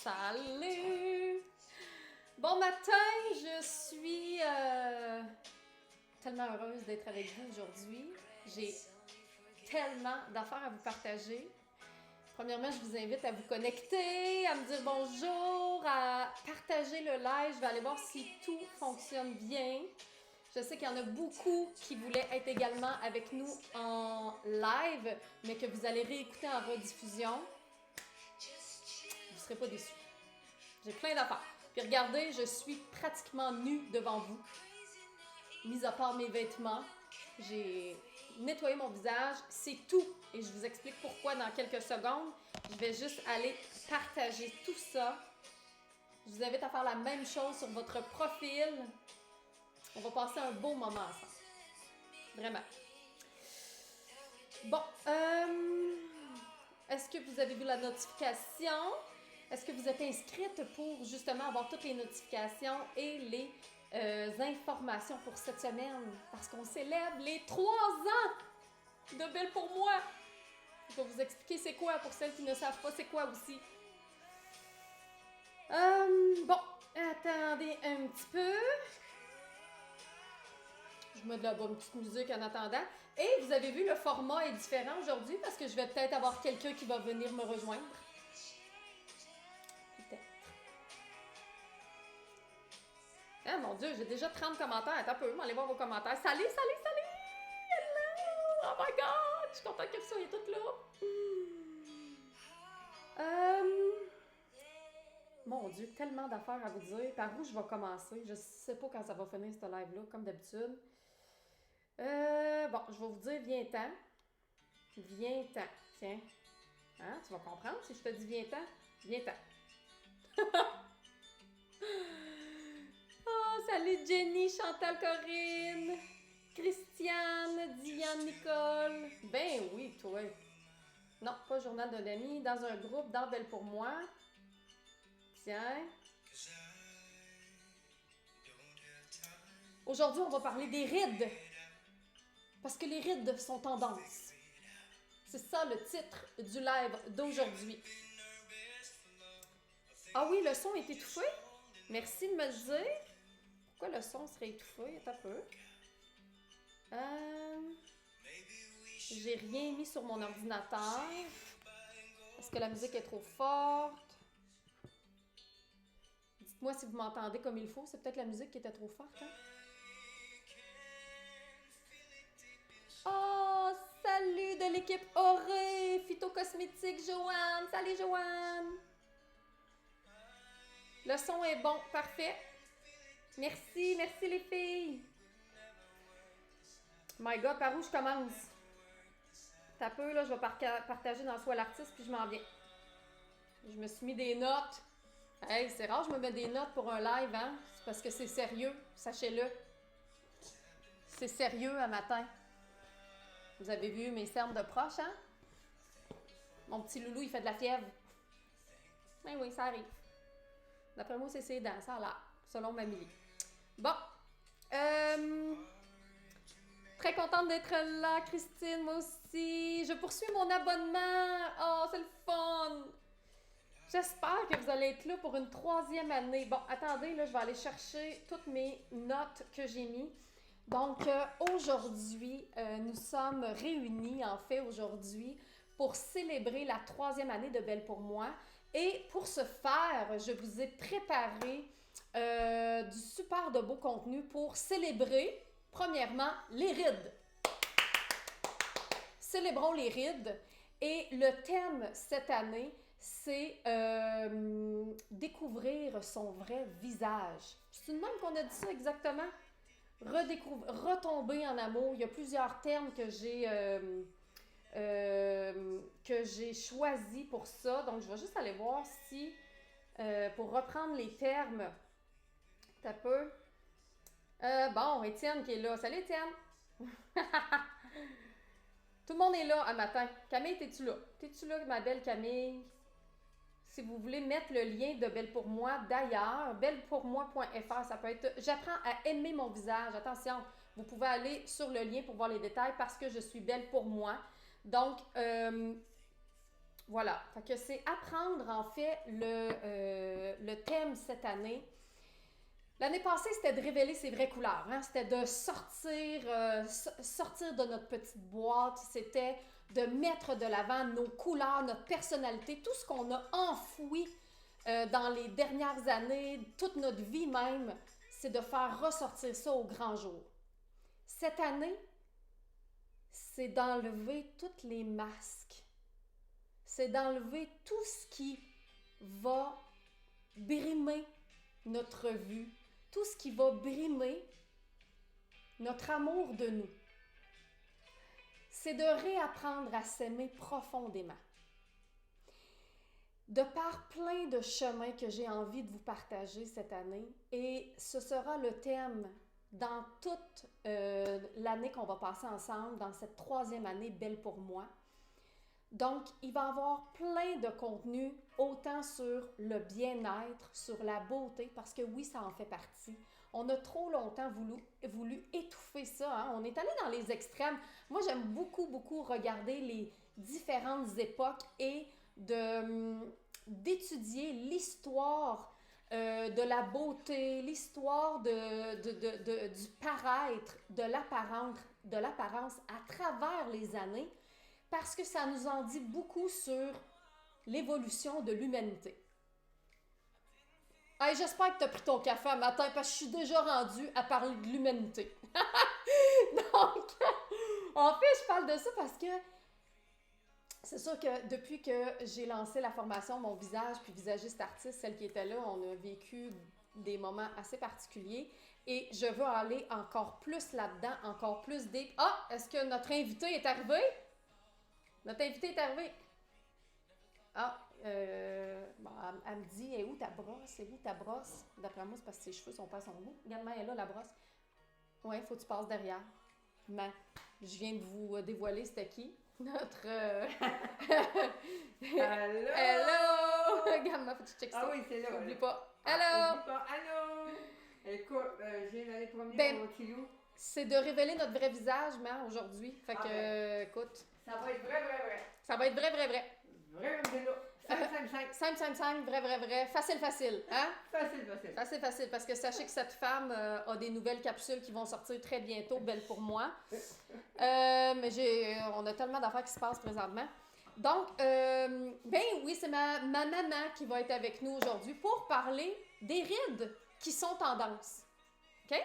Salut! Bon matin, je suis tellement heureuse d'être avec vous aujourd'hui. J'ai tellement d'affaires à vous partager. Premièrement, je vous invite à vous connecter, à me dire bonjour, à partager le live. Je vais aller voir si tout fonctionne bien. Je sais qu'il y en a beaucoup qui voulaient être également avec nous en live, mais que vous allez réécouter en rediffusion. Vous ne serez pas déçus. J'ai plein d'affaires. Puis regardez, je suis pratiquement nue devant vous. Mis à part mes vêtements, j'ai nettoyé mon visage. C'est tout. Et je vous explique pourquoi dans quelques secondes. Je vais juste aller partager tout ça. Je vous invite à faire la même chose sur votre profil. On va passer un beau moment ensemble. Vraiment. Bon, est-ce que vous avez vu la notification? Est-ce que vous êtes inscrite pour justement avoir toutes les notifications et les informations pour cette semaine? Parce qu'on célèbre les 3 ans de Belle pour moi. Je vais vous expliquer c'est quoi pour celles qui ne savent pas c'est quoi aussi. Bon, attendez un petit peu. Je mets de la bonne petite musique en attendant. Et vous avez vu, le format est différent aujourd'hui parce que je vais peut-être avoir quelqu'un qui va venir me rejoindre. Peut-être. Ah mon Dieu, j'ai déjà 30 commentaires. Attends un peu, allez voir vos commentaires. Salut! Hello! Oh my God! Je suis contente que vous soyez toutes là. Mon Dieu, tellement d'affaires à vous dire. Par où je vais commencer? Je sais pas quand ça va finir, ce live-là, comme d'habitude. Bon, je vais vous dire viens-t'en. Viens-t'en. Tiens. Hein, tu vas comprendre si je te dis viens-t'en? Viens-t'en. Oh, salut Jenny, Chantal, Corinne, Christiane, Diane, Nicole. Ben oui, toi. Non, pas Journal de l'ami. Dans un groupe, dans Belle pour moi. Tiens. Aujourd'hui, on va parler des rides. Parce que les rides sont tendance. C'est ça le titre du live d'aujourd'hui. Ah oui, le son est étouffé? Merci de me le dire. Pourquoi le son serait étouffé? Attends un peu. J'ai rien mis sur mon ordinateur. Est-ce que la musique est trop forte? Dites-moi si vous m'entendez comme il faut. C'est peut-être la musique qui était trop forte, hein? Oh, salut de l'équipe Auré, Phytocosmétique, Joanne. Salut, Joanne. Le son est bon, parfait. Merci les filles. My God, par où je commence? T'as peu, là, je vais partager dans Soit l'artiste, puis je m'en viens. Je me suis mis des notes. Hey, c'est rare, je me mets des notes pour un live, hein? C'est parce que c'est sérieux, sachez-le. C'est sérieux un matin. Vous avez vu mes cernes de proche, hein? Mon petit loulou, il fait de la fièvre. Ben oui, ça arrive. D'après moi, c'est ses dents, ça a l'air, selon Mamie. Bon. Très contente d'être là, Christine, moi aussi. Je poursuis mon abonnement. Oh, c'est le fun. J'espère que vous allez être là pour une 3e année. Bon, attendez, là, je vais aller chercher toutes mes notes que j'ai mises. Donc, aujourd'hui, nous sommes réunis, en fait, aujourd'hui, pour célébrer la 3e année de Belle pour moi. Et pour ce faire, je vous ai préparé du super de beau contenu pour célébrer, premièrement, les rides. Célébrons les rides. Et le thème cette année, c'est découvrir son vrai visage. C'est une même qu'on a dit ça exactement? Retomber en amour. Il y a plusieurs termes que j'ai choisis pour ça. Donc, je vais juste aller voir si, pour reprendre les termes, t'as peu. Bon, Étienne qui est là. Salut, Étienne! Tout le monde est là un matin. Camille, t'es-tu là? T'es-tu là, ma belle Camille? Si vous voulez mettre le lien de Belle pour moi, d'ailleurs, bellepourmoi.fr, ça peut être... J'apprends à aimer mon visage. Attention, vous pouvez aller sur le lien pour voir les détails parce que je suis belle pour moi. Donc, Voilà. Fait que c'est apprendre, en fait, le thème cette année. L'année passée, c'était de révéler ses vraies couleurs. Hein? C'était de sortir de notre petite boîte. C'était de mettre de l'avant nos couleurs, notre personnalité, tout ce qu'on a enfoui dans les dernières années, toute notre vie même, c'est de faire ressortir ça au grand jour. Cette année, c'est d'enlever tous les masques. C'est d'enlever tout ce qui va brimer notre vue, tout ce qui va brimer notre amour de nous. C'est de réapprendre à s'aimer profondément. De par plein de chemins que j'ai envie de vous partager cette année, et ce sera le thème dans toute l'année qu'on va passer ensemble, dans cette 3e année Belle pour moi. Donc, il va y avoir plein de contenu, autant sur le bien-être, sur la beauté, parce que oui, ça en fait partie. On a trop longtemps voulu étouffer ça. Hein? On est allé dans les extrêmes. Moi, j'aime beaucoup, beaucoup regarder les différentes époques et d'étudier l'histoire de la beauté, l'histoire du paraître, de l'apparence à travers les années, parce que ça nous en dit beaucoup sur l'évolution de l'humanité. Hey, j'espère que tu as pris ton café un matin, parce que je suis déjà rendue à parler de l'humanité. Donc, en fait, je parle de ça parce que c'est sûr que depuis que j'ai lancé la formation Mon visage puis visagiste artiste, celle qui était là, on a vécu des moments assez particuliers et je veux aller encore plus là-dedans, encore plus deep. Ah, est-ce que notre invité est arrivé? Notre invité est arrivé. Ah, bon, elle me dit, est où ta brosse? C'est où ta brosse? D'après moi, c'est parce que ses cheveux sont pas à son goût. Regarde, elle est là, la brosse. Ouais, il faut que tu passes derrière. Mais je viens de vous dévoiler c'était qui? Notre... Allô? Hello! Regarde, faut que tu checkes ça. Ah oui, c'est là. N'oublie pas. Ah, Hello! oublie pas. Allô? Écoute, je viens d'aller promener Ben, mon petit loup. C'est de révéler notre vrai visage, mais aujourd'hui. Fait que, ben. écoute. Ça va être vrai. Ça va être vrai. Vrai comme de l'eau. 5, vrai. Facile, hein? Facile. Parce que sachez que cette femme a des nouvelles capsules qui vont sortir très bientôt, Belle pour moi. Mais on a tellement d'affaires qui se passent présentement. Donc, ben oui, c'est ma maman qui va être avec nous aujourd'hui pour parler des rides qui sont tendance. OK?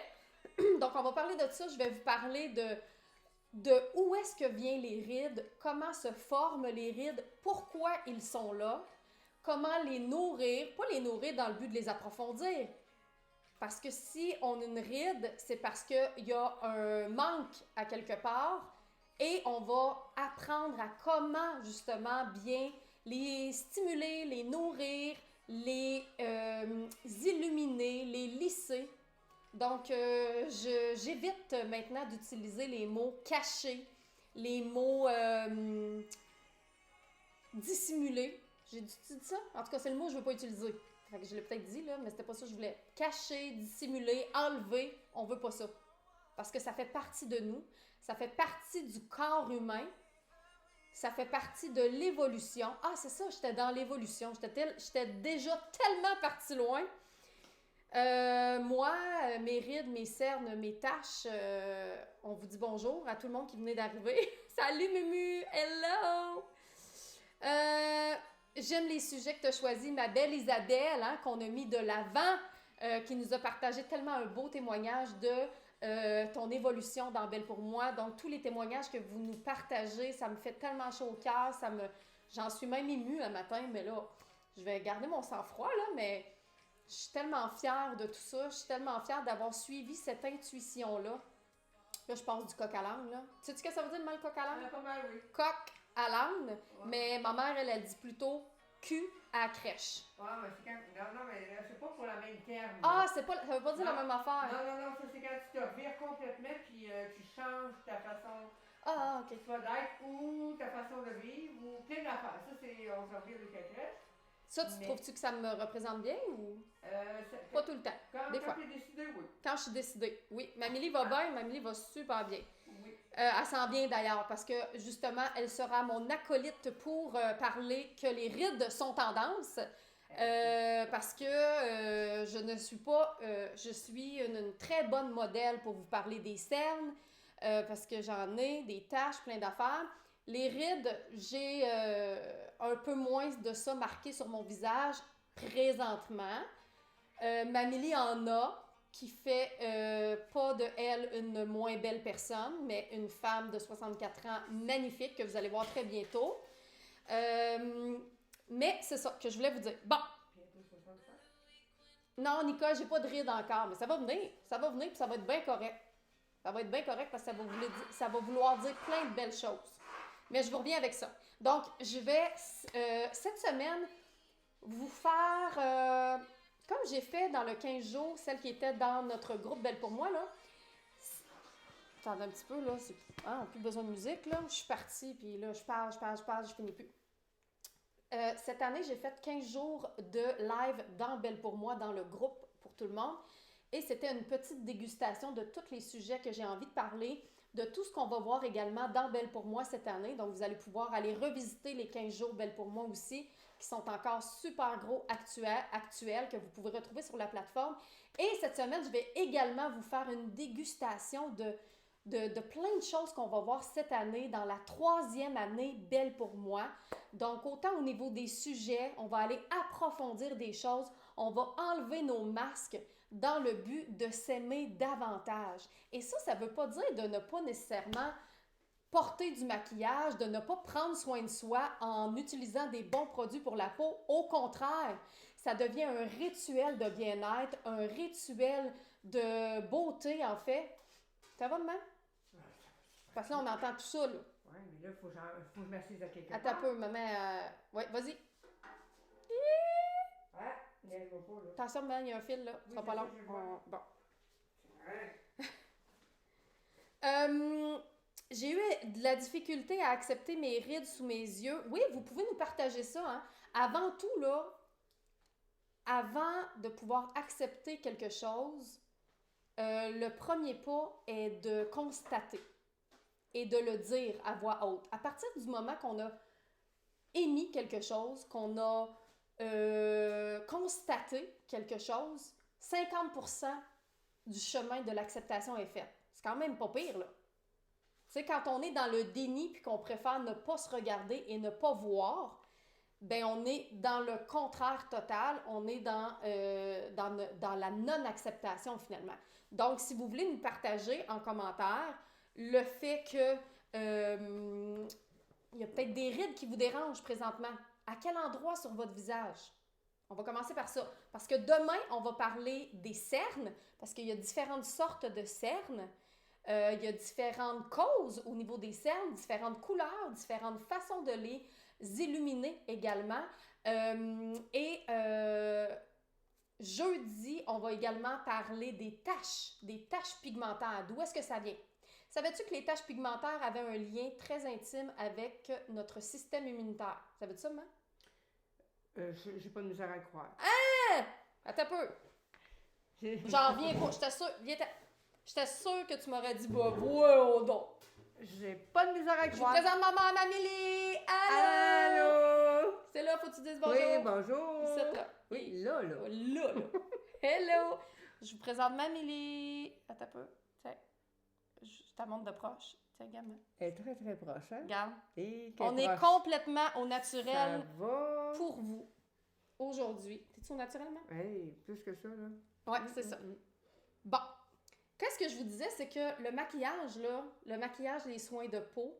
Donc, on va parler de ça. Je vais vous parler de où est-ce que viennent les rides, comment se forment les rides, pourquoi ils sont là, comment les nourrir, pas les nourrir dans le but de les approfondir. Parce que si on a une ride, c'est parce qu'il y a un manque à quelque part et on va apprendre à comment justement bien les stimuler, les nourrir, les illuminer, les lisser. Donc, j'évite maintenant d'utiliser les mots cachés, les mots dissimulés. J'ai dit ça? En tout cas, c'est le mot que je ne veux pas utiliser. Fait que je l'ai peut-être dit, là, mais c'était pas ça que je voulais. Cacher, dissimuler, enlever, on veut pas ça. Parce que ça fait partie de nous, ça fait partie du corps humain, ça fait partie de l'évolution. Ah, c'est ça, j'étais dans l'évolution. J'étais déjà tellement partie loin. Moi, mes rides, mes cernes, mes taches, on vous dit bonjour à tout le monde qui venait d'arriver. Salut Mumu, hello! J'aime les sujets que tu as choisis, ma belle Isabelle, hein, qu'on a mis de l'avant, qui nous a partagé tellement un beau témoignage de ton évolution dans Belle pour moi. Donc, tous les témoignages que vous nous partagez, ça me fait tellement chaud au cœur, j'en suis même émue un matin, mais là, je vais garder mon sang-froid, là, mais je suis tellement fière de tout ça, je suis tellement fière d'avoir suivi cette intuition-là. Là, je passe du coq à l'âne, là. Sais-tu ce que ça veut dire, le coq à l'âne? Pas mal, oui. Coq à l'âne, ouais. Mais ma mère, elle dit plutôt cul à crèche. Ouais, mais c'est quand... Non, mais c'est pas pour la même terme. Ah, ça veut pas dire la même affaire. Non, ça c'est quand tu te revires complètement puis tu changes ta façon ok. soit d'être ou ta façon de vivre ou plein d'affaires. Ça, c'est on se revire de la crèche. Ça, trouves-tu que ça me représente bien ou? Pas tout le temps. Quand des fois. tu es décidé, oui. Quand je suis décidée, oui. Mamie va bien, Mamie va super bien. Oui. Elle s'en vient d'ailleurs parce que justement, elle sera mon acolyte pour parler que les rides sont tendance. Parce que je ne suis pas... je suis une très bonne modèle pour vous parler des cernes parce que j'en ai, des taches, plein d'affaires. Les rides, j'ai un peu moins de ça marqué sur mon visage présentement. Mamélie en a, qui fait pas de elle une moins belle personne, mais une femme de 64 ans magnifique que vous allez voir très bientôt. Mais c'est ça que je voulais vous dire. Bon. Bientôt 65. Non, Nicole, j'ai pas de rides encore, mais ça va venir. Ça va venir puis ça va être bien correct. Ça va être bien correct parce que ça va vouloir dire plein de belles choses. Mais je vous reviens avec ça. Donc, je vais, cette semaine, vous faire, comme j'ai fait dans le 15 jours, celle qui était dans notre groupe Belle pour moi, là. Attendez un petit peu, là. Plus besoin de musique, là. Je suis partie, puis là, je parle, je finis plus. Cette année, j'ai fait 15 jours de live dans Belle pour moi, dans le groupe pour tout le monde. Et c'était une petite dégustation de tous les sujets que j'ai envie de parler, de tout ce qu'on va voir également dans Belle pour moi cette année. Donc, vous allez pouvoir aller revisiter les 15 jours Belle pour moi aussi, qui sont encore super gros actuels, que vous pouvez retrouver sur la plateforme. Et cette semaine, je vais également vous faire une dégustation de plein de choses qu'on va voir cette année, dans la 3e année Belle pour moi. Donc, autant au niveau des sujets, on va aller approfondir des choses, on va enlever nos masques dans le but de s'aimer davantage. Et ça ne veut pas dire de ne pas nécessairement porter du maquillage, de ne pas prendre soin de soi en utilisant des bons produits pour la peau. Au contraire, ça devient un rituel de bien-être, un rituel de beauté, en fait. Ça va, maman? Parce que là, on entend tout ça, là. Oui, mais là, il faut que je m'assise à quelque Attends un part. peu, maman. Oui, vas-y. Ah, lève-moi pas, là. Attention, maman, il y a un fil, là. Ça sera pas je long. sais, je vois. Bon. Hein? J'ai eu de la difficulté à accepter mes rides sous mes yeux. Oui, vous pouvez nous partager ça, hein. Avant tout, là, avant de pouvoir accepter quelque chose, le premier pas est de constater et de le dire à voix haute. À partir du moment qu'on a émis quelque chose, qu'on a constaté quelque chose, 50% du chemin de l'acceptation est fait. C'est quand même pas pire, là. Tu sais, quand on est dans le déni puis qu'on préfère ne pas se regarder et ne pas voir, ben on est dans le contraire total, on est dans la non-acceptation finalement. Donc, si vous voulez nous partager en commentaire le fait que il y a peut-être des rides qui vous dérangent présentement, à quel endroit sur votre visage? On va commencer par ça. Parce que demain, on va parler des cernes, parce qu'il y a différentes sortes de cernes. Il y a différentes causes au niveau des cernes, différentes couleurs, différentes façons de les illuminer également. Jeudi, on va également parler des taches pigmentaires. D'où est-ce que ça vient? Savais-tu que les taches pigmentaires avaient un lien très intime avec notre système immunitaire? Savais-tu ça, maman? J'ai pas de misère à le croire. Ah! Attends un peu. J'en reviens pas. J'étais sûre que tu m'aurais dit, bah, voyons donc. J'ai pas de misère à le Je vous croire. présente maman Amélie. Allô! Allô? C'est là, faut que tu dises bonjour. Oui, bonjour. Ici, là. Oui, là. Là. Hello! Je vous présente Mamélie. Attends un peu. Tiens. Je te montre de proche. Tiens, gamin. Elle est très, très proche, hein? Regarde. Et On qu'elle est proche. complètement au naturel Ça va? pour vous aujourd'hui. T'es-tu au naturellement? Hey, plus que ça, là. Ouais, c'est ça. Bon. Qu'est-ce que je vous disais, c'est que le maquillage, là, les soins de peau,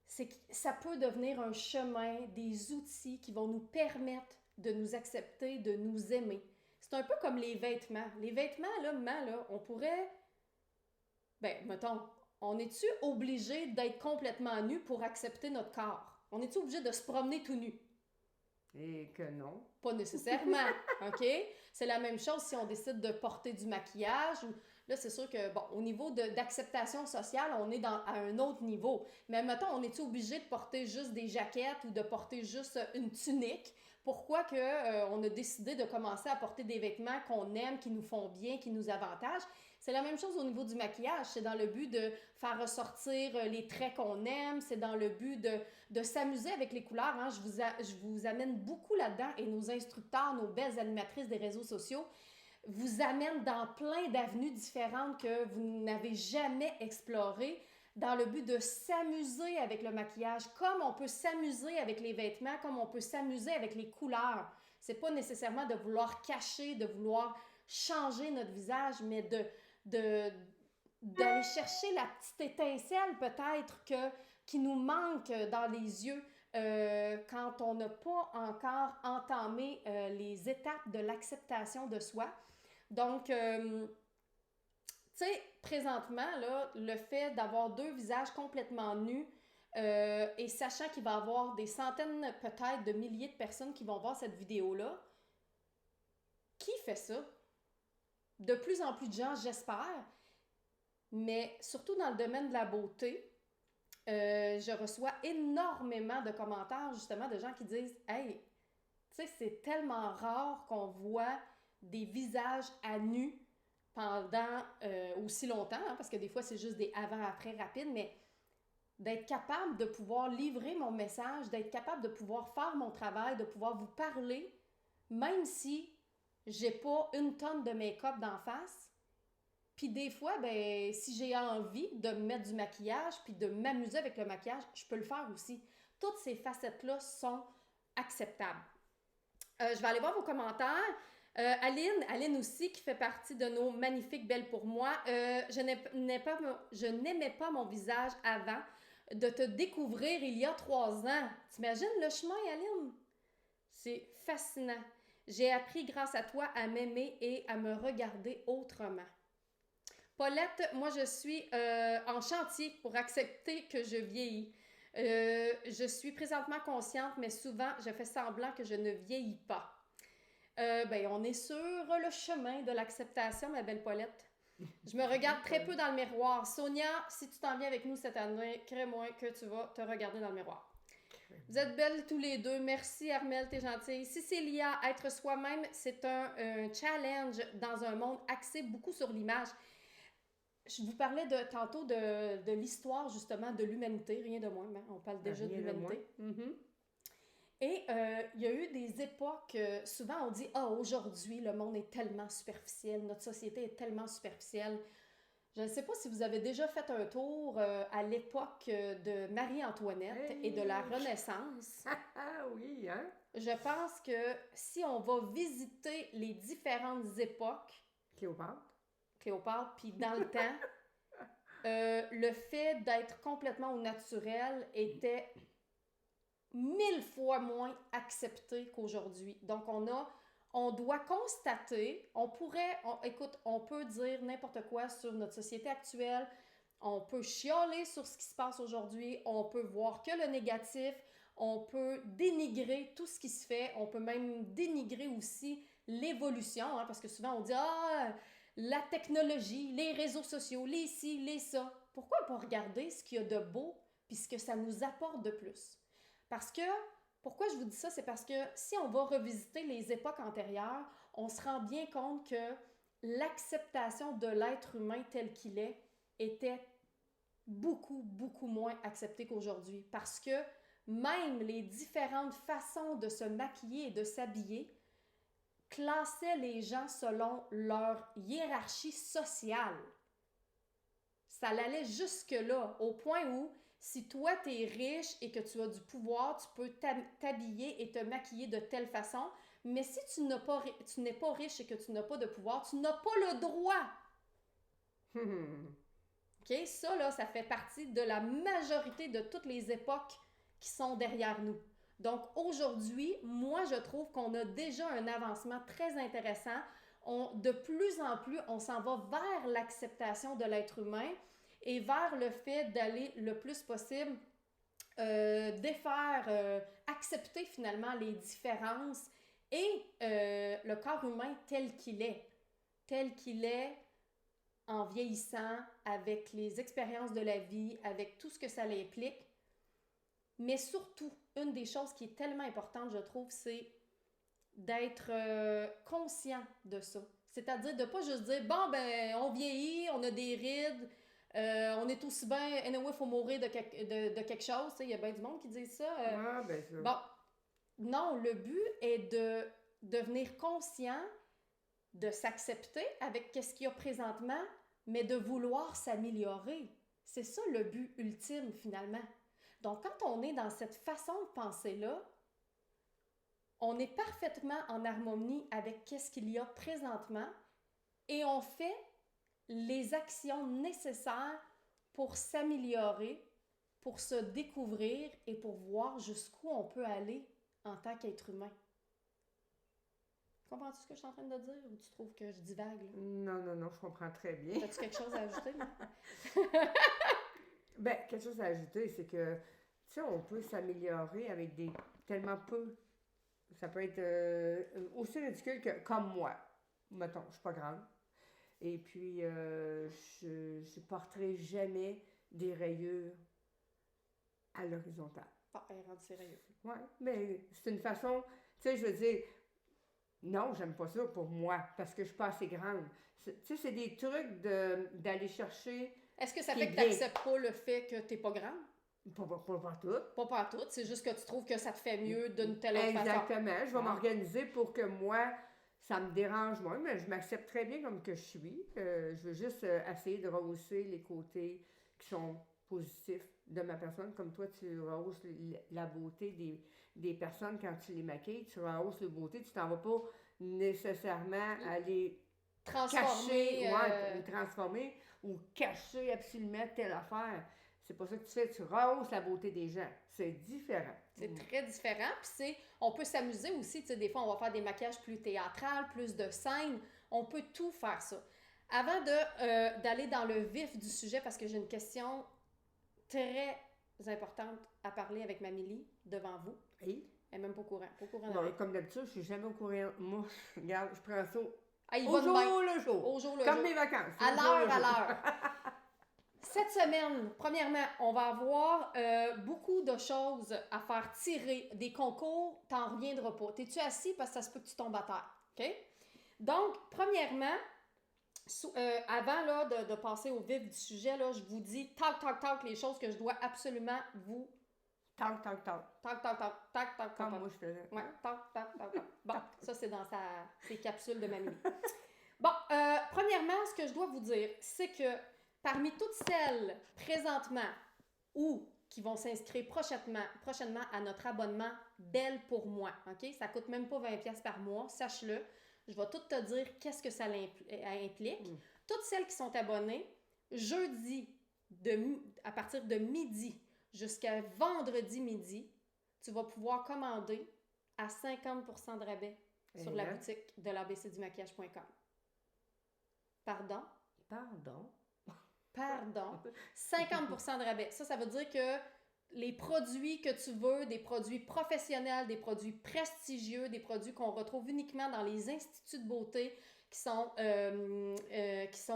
c'est que ça peut devenir un chemin, des outils qui vont nous permettre de nous accepter, de nous aimer. C'est un peu comme les vêtements. Les vêtements, là, on pourrait... mettons, on est-tu obligé d'être complètement nu pour accepter notre corps? On est-tu obligé de se promener tout nu? Et que non. Pas nécessairement, OK? C'est la même chose si on décide de porter du maquillage. Là, c'est sûr que, bon, au niveau d'acceptation sociale, on est à un autre niveau. Mais mettons, on est-tu obligé de porter juste des jaquettes ou de porter juste une tunique? Pourquoi on a décidé de commencer à porter des vêtements qu'on aime, qui nous font bien, qui nous avantagent? C'est la même chose au niveau du maquillage. C'est dans le but de faire ressortir les traits qu'on aime. C'est dans le but de s'amuser avec les couleurs. Hein. Je vous amène beaucoup là-dedans et nos instructeurs, nos belles animatrices des réseaux sociaux vous amènent dans plein d'avenues différentes que vous n'avez jamais explorées dans le but de s'amuser avec le maquillage, comme on peut s'amuser avec les vêtements, comme on peut s'amuser avec les couleurs. C'est pas nécessairement de vouloir cacher, de vouloir changer notre visage, mais d'aller chercher la petite étincelle peut-être qui nous manque dans les yeux quand on n'a pas encore entamé les étapes de l'acceptation de soi. Donc, tu sais, présentement, là, le fait d'avoir 2 visages complètement nus et sachant qu'il va y avoir des centaines, peut-être de milliers de personnes qui vont voir cette vidéo-là, qui fait ça? De plus en plus de gens, j'espère, mais surtout dans le domaine de la beauté, je reçois énormément de commentaires, justement, de gens qui disent « Hey, tu sais, c'est tellement rare qu'on voit des visages à nu pendant aussi longtemps, hein, parce que des fois, c'est juste des avant-après rapides, mais d'être capable de pouvoir livrer mon message, d'être capable de pouvoir faire mon travail, de pouvoir vous parler, même si j'ai pas une tonne de make-up d'en face. Puis des fois, ben, si j'ai envie de me mettre du maquillage puis de m'amuser avec le maquillage, je peux le faire aussi. Toutes ces facettes-là sont acceptables. Je vais aller voir vos commentaires. Aline aussi, qui fait partie de nos magnifiques Belles pour moi. Je n'aimais pas mon visage avant de te découvrir il y a 3 ans. T'imagines le chemin, Aline? C'est fascinant. J'ai appris grâce à toi à m'aimer et à me regarder autrement. Paulette, moi je suis en chantier pour accepter que je vieillis. Je suis présentement consciente, mais souvent je fais semblant que je ne vieillis pas. Ben, on est sur le chemin de l'acceptation, ma belle Paulette. Je me regarde très peu dans le miroir. Sonia, si tu t'en viens avec nous cette année, crée-moi que tu vas te regarder dans le miroir. Vous êtes belles tous les deux. Merci, Armelle, t'es gentille. Cécilia, être soi-même, c'est un challenge dans un monde axé beaucoup sur l'image. Je vous parlais tantôt de l'histoire, justement, de l'humanité, rien de moins. Hein? On parle déjà de l'humanité. Et il y a eu des époques, souvent on dit « Ah, aujourd'hui, le monde est tellement superficiel, notre société est tellement superficielle. » Je ne sais pas si vous avez déjà fait un tour à l'époque de Marie-Antoinette et de la Renaissance. Ah oui, hein? Je pense que si on va visiter les différentes époques... Cléopâtre, puis dans le temps, le fait d'être complètement au naturel était 1000 fois moins accepté qu'aujourd'hui. Donc, on doit constater, écoute, on peut dire n'importe quoi sur notre société actuelle, on peut chialer sur ce qui se passe aujourd'hui, on peut voir que le négatif, on peut dénigrer tout ce qui se fait, on peut même dénigrer aussi l'évolution, hein, parce que souvent on dit « Ah, la technologie, les réseaux sociaux, les ci, les ça. » Pourquoi pas regarder ce qu'il y a de beau puis ce que ça nous apporte de plus? Parce que, pourquoi je vous dis ça? C'est parce que si on va revisiter les époques antérieures, on se rend bien compte que l'acceptation de l'être humain tel qu'il est était beaucoup, beaucoup moins acceptée qu'aujourd'hui. Parce que même les différentes façons de se maquiller et de s'habiller classaient les gens selon leur hiérarchie sociale. Ça allait jusque-là, au point où si toi, tu es riche et que tu as du pouvoir, tu peux t'habiller et te maquiller de telle façon, mais si tu n'es pas riche et que tu n'as pas de pouvoir, tu n'as pas le droit. OK? Ça, là, ça fait partie de la majorité de toutes les époques qui sont derrière nous. Donc, aujourd'hui, moi, je trouve qu'on a déjà un avancement très intéressant. De plus en plus, on s'en va vers l'acceptation de l'être humain et vers le fait d'aller le plus possible accepter finalement les différences et le corps humain tel qu'il est en vieillissant, avec les expériences de la vie, avec tout ce que ça implique. Mais surtout, une des choses qui est tellement importante, je trouve, c'est d'être conscient de ça. C'est-à-dire de pas juste dire, bon, ben, on vieillit, on a des rides, on est aussi bien, anyway, il faut mourir de quelque chose. Il y a bien du monde qui dit ça. Ben ça. Bon, non, le but est de devenir conscient, de s'accepter avec ce qu'il y a présentement, mais de vouloir s'améliorer. C'est ça le but ultime, finalement. Donc, quand on est dans cette façon de penser-là, on est parfaitement en harmonie avec ce qu'il y a présentement et on fait les actions nécessaires pour s'améliorer, pour se découvrir et pour voir jusqu'où on peut aller en tant qu'être humain. Comprends-tu ce que je suis en train de dire ou tu trouves que je divague? Là? Non, je comprends très bien. As-tu quelque chose à ajouter? Ben, quelque chose à ajouter, c'est que, tu sais, on peut s'améliorer avec des tellement peu. Ça peut être aussi ridicule que comme moi. Mettons, je suis pas grande. Et puis, je porterai jamais des rayures à l'horizontale. Bon, elle est rendue sérieux. Oui, mais c'est une façon, tu sais, je veux dire, non, j'aime pas ça pour moi, parce que je suis pas assez grande. Tu sais, c'est des trucs d'aller chercher. Est-ce que ça fait que tu n'acceptes pas le fait que tu n'es pas grande? Pas tout. Pas partout, c'est juste que tu trouves que ça te fait mieux d'une telle autre façon. Exactement, je vais m'organiser pour que moi, ça me dérange moins, mais je m'accepte très bien comme que je suis. Je veux juste essayer de rehausser les côtés qui sont positifs de ma personne, comme toi, tu rehausses la beauté des personnes quand tu les maquilles, tu rehausses la beauté, tu t'en vas pas nécessairement aller cacher, transformer ou cacher absolument telle affaire. C'est pas ça que tu fais, tu rehausses la beauté des gens. C'est différent. C'est très différent. Puis on peut s'amuser aussi, tu sais, des fois on va faire des maquillages plus théâtrales, plus de scènes. On peut tout faire ça. Avant d'aller dans le vif du sujet, parce que j'ai une question très importante à parler avec Mamélie devant vous. Oui. Elle n'est même pas au courant. Bon, comme d'habitude, je suis jamais au courant. Moi, regarde, je prends ça au jour le jour. Comme mes vacances. À l'heure. Cette semaine, premièrement, on va avoir beaucoup de choses à faire tirer. Des concours, t'en reviendras pas. T'es-tu assis parce que ça se peut que tu tombes à terre. OK? Donc, premièrement, avant là, de passer au vif du sujet, là, je vous dis tac, les choses que je dois absolument vous... Tac. Comme moi je faisais. Ouais, tac. Bon, ça c'est dans ses capsules de Mamie. Bon, premièrement, ce que je dois vous dire, c'est que parmi toutes celles présentement ou qui vont s'inscrire prochainement à notre abonnement Belle pour moi, OK? Ça coûte même pas 20$ par mois, sache-le. Je vais tout te dire qu'est-ce que ça implique. Toutes celles qui sont abonnées, jeudi, à partir de midi jusqu'à vendredi midi, tu vas pouvoir commander à 50% de rabais sur la boutique de l'abcdumaquillage.com. Pardon? 50% de rabais. Ça veut dire que les produits que tu veux, des produits professionnels, des produits prestigieux, des produits qu'on retrouve uniquement dans les instituts de beauté qui sont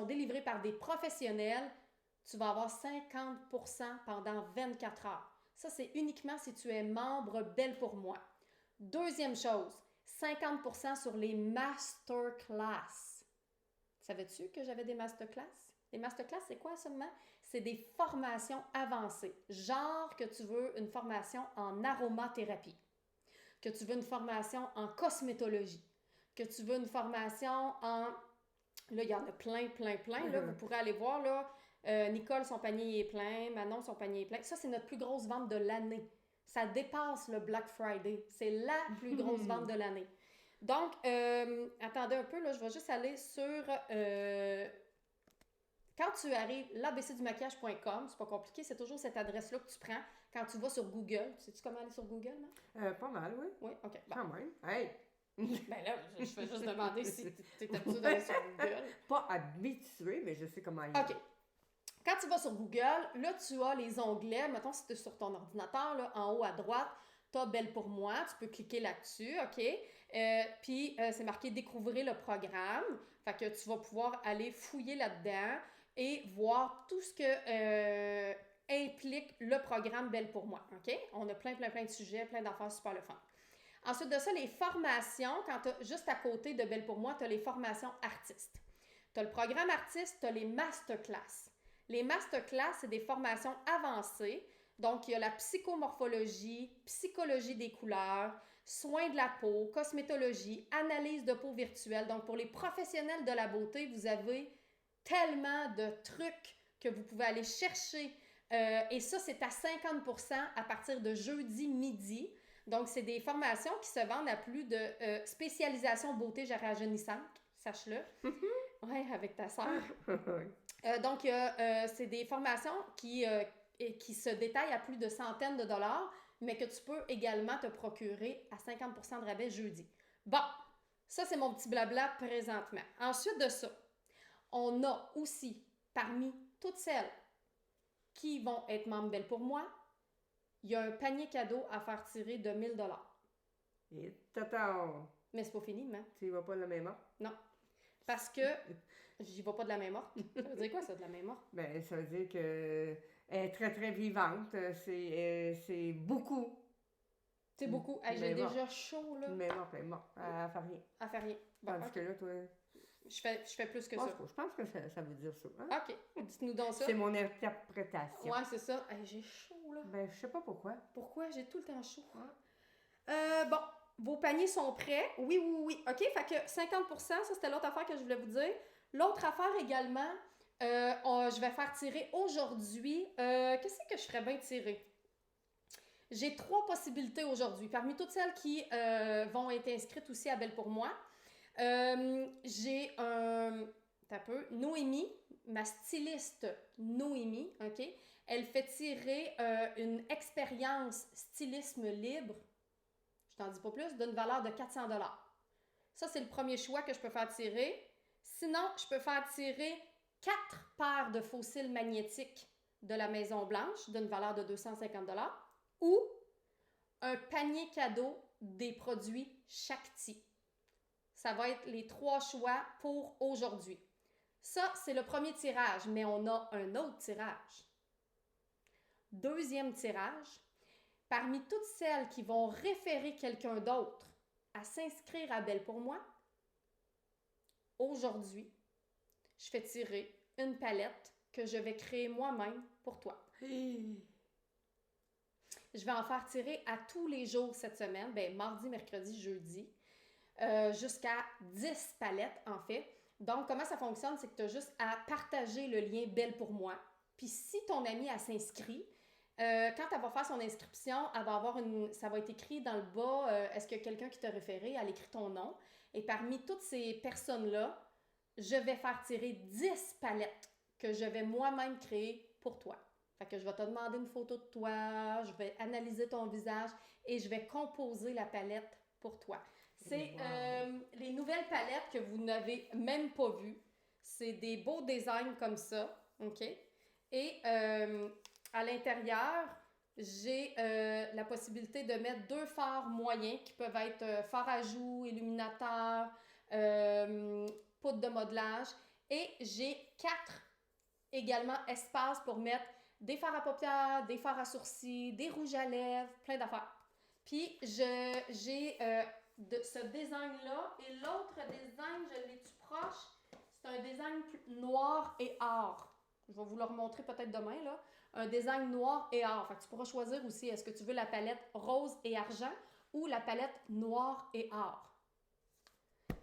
délivrés par des professionnels, tu vas avoir 50% pendant 24 heures. Ça, c'est uniquement si tu es membre Belle pour moi. Deuxième chose, 50% sur les masterclass. Savais-tu que j'avais des masterclass? Les masterclass, c'est quoi seulement? C'est des formations avancées. Genre que tu veux une formation en aromathérapie, que tu veux une formation en cosmétologie, que tu veux une formation en... Là, il y en a plein. Là, vous pourrez aller voir, là, Nicole, son panier est plein. Manon, son panier est plein. Ça, c'est notre plus grosse vente de l'année. Ça dépasse le Black Friday. C'est la plus grosse vente de l'année. Donc, attendez un peu, là, je vais juste aller sur... quand tu arrives, l'abcdumaquillage.com, c'est pas compliqué, c'est toujours cette adresse-là que tu prends quand tu vas sur Google. Sais-tu comment aller sur Google, là? Pas mal, oui. Oui, OK. Bon. Quand même. Hey! Ben là, je fais juste demander si tu es habitué d'aller sur Google. Pas habitué, mais je sais comment y OK. Quand tu vas sur Google, là, tu as les onglets. Mettons, si tu es sur ton ordinateur, là, en haut à droite, tu as Belle pour moi. Tu peux cliquer là-dessus, OK? Puis, c'est marqué « Découvrir le programme ». Fait que tu vas pouvoir aller fouiller là-dedans et voir tout ce que implique le programme Belle pour moi, OK? On a plein de sujets, plein d'affaires super le fun. Ensuite de ça, les formations, juste à côté de Belle pour moi, tu as les formations artistes. Tu as le programme artiste, tu as les masterclass. Les masterclass, c'est des formations avancées. Donc, il y a la psychomorphologie, psychologie des couleurs, soins de la peau, cosmétologie, analyse de peau virtuelle. Donc, pour les professionnels de la beauté, vous avez tellement de trucs que vous pouvez aller chercher. Et ça, c'est à 50% à partir de jeudi midi. Donc, c'est des formations qui se vendent à plus de spécialisation beauté rajeunissante, sache-le. Oui, avec ta sœur. Donc, c'est des formations qui se détaillent à plus de centaines de dollars, mais que tu peux également te procurer à 50% de rabais jeudi. Bon, ça, c'est mon petit blabla présentement. Ensuite de ça, on a aussi, parmi toutes celles qui vont être membres Belle pour moi, il y a un panier cadeau à faire tirer de 1000 $. Et tata! Mais c'est pas fini, mais. Tu y vas pas de la même heure? Non. Parce que j'y vais pas de la même morte. Ça veut dire quoi, ça, de la même morte? Ben, ça veut dire que elle est très, très vivante. C'est beaucoup. C'est beaucoup. Hey, j'ai déjà chaud, là. Mais morte, elle est morte. Elle fait rien. Elle fait rien. Bon, Tandis que là, toi... Je fais plus que ça. Je pense que ça veut dire ça. Hein? OK. Dites-nous donc ça. C'est mon interprétation. Ouais, c'est ça. Hey, j'ai chaud, là. Ben, je sais pas pourquoi. Pourquoi? J'ai tout le temps chaud. Bon, vos paniers sont prêts. Oui. OK, fait que 50%, ça, c'était l'autre affaire que je voulais vous dire. L'autre affaire également, je vais faire tirer aujourd'hui. Qu'est-ce que je ferais bien tirer? J'ai 3 possibilités aujourd'hui. Parmi toutes celles qui vont être inscrites aussi à Belle pour moi, j'ai Noémie, ma styliste Noémie, OK? Elle fait tirer une expérience stylisme libre, je t'en dis pas plus, d'une valeur de 400 $. Ça, c'est le premier choix que je peux faire tirer. Sinon, je peux faire tirer 4 paires de fossiles magnétiques de la Maison-Blanche d'une valeur de 250 $ ou un panier cadeau des produits Shakti. Ça va être les 3 choix pour aujourd'hui. Ça, c'est le premier tirage, mais on a un autre tirage. Deuxième tirage, parmi toutes celles qui vont référer quelqu'un d'autre à s'inscrire à Belle pour moi, aujourd'hui, je fais tirer une palette que je vais créer moi-même pour toi. Je vais en faire tirer à tous les jours cette semaine, mardi, mercredi, jeudi, jusqu'à 10 palettes en fait. Donc, comment ça fonctionne, c'est que tu as juste à partager le lien Belle pour moi. Puis si ton amie, elle s'inscrit, quand elle va faire son inscription, elle va avoir ça va être écrit dans le bas, est-ce qu'il y a quelqu'un qui t'a référé, elle écrit ton nom. Et parmi toutes ces personnes-là, je vais faire tirer 10 palettes que je vais moi-même créer pour toi. Fait que je vais te demander une photo de toi, je vais analyser ton visage et je vais composer la palette pour toi. C'est les nouvelles palettes que vous n'avez même pas vues. C'est des beaux designs comme ça, OK? Et à l'intérieur, j'ai la possibilité de mettre 2 fards moyens qui peuvent être fard à joues, illuminateur, poudre de modelage. Et j'ai 4 également espaces pour mettre des fards à paupières, des fards à sourcils, des rouges à lèvres, plein d'affaires. Puis j'ai ce design-là et l'autre design, je l'ai-tu proche? C'est un design noir et or. Je vais vous le remontrer peut-être demain, là. Un design noir et or. Fait que tu pourras choisir aussi, est-ce que tu veux la palette rose et argent ou la palette noir et or.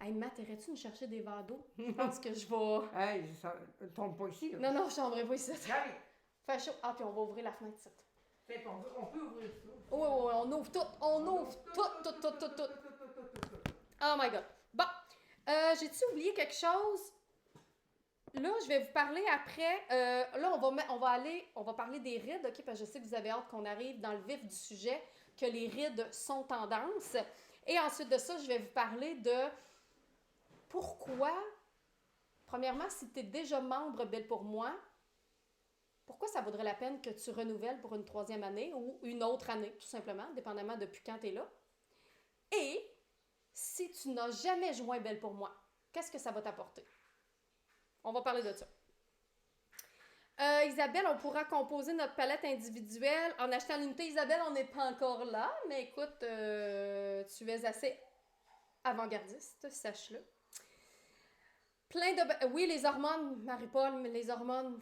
Hey, Matt, irais-tu nous chercher des verres d'eau? Je pense que je vais... Hey, ça tombe pas ici, là. Non, je tomberai pas ici. Allez. Fait chaud. Ah, puis on va ouvrir la fenêtre ici. On peut ouvrir ça. Oui, on ouvre tout. On ouvre tout. Oh my God. Bon, j'ai-tu oublié quelque chose? Là, je vais vous parler après. Là, on va parler des rides, OK? Parce que je sais que vous avez hâte qu'on arrive dans le vif du sujet, que les rides sont tendance. Et ensuite de ça, je vais vous parler de pourquoi, premièrement, si tu es déjà membre Belle pour moi, pourquoi ça vaudrait la peine que tu renouvelles pour une 3e année ou une autre année, tout simplement, dépendamment depuis quand tu es là. Et si tu n'as jamais joint Belle pour moi, qu'est-ce que ça va t'apporter? On va parler de ça. Isabelle, on pourra composer notre palette individuelle en achetant l'unité. Isabelle, on n'est pas encore là, mais écoute, tu es assez avant-gardiste, sache-le. Plein de... Oui, les hormones, Marie-Paul, mais les hormones...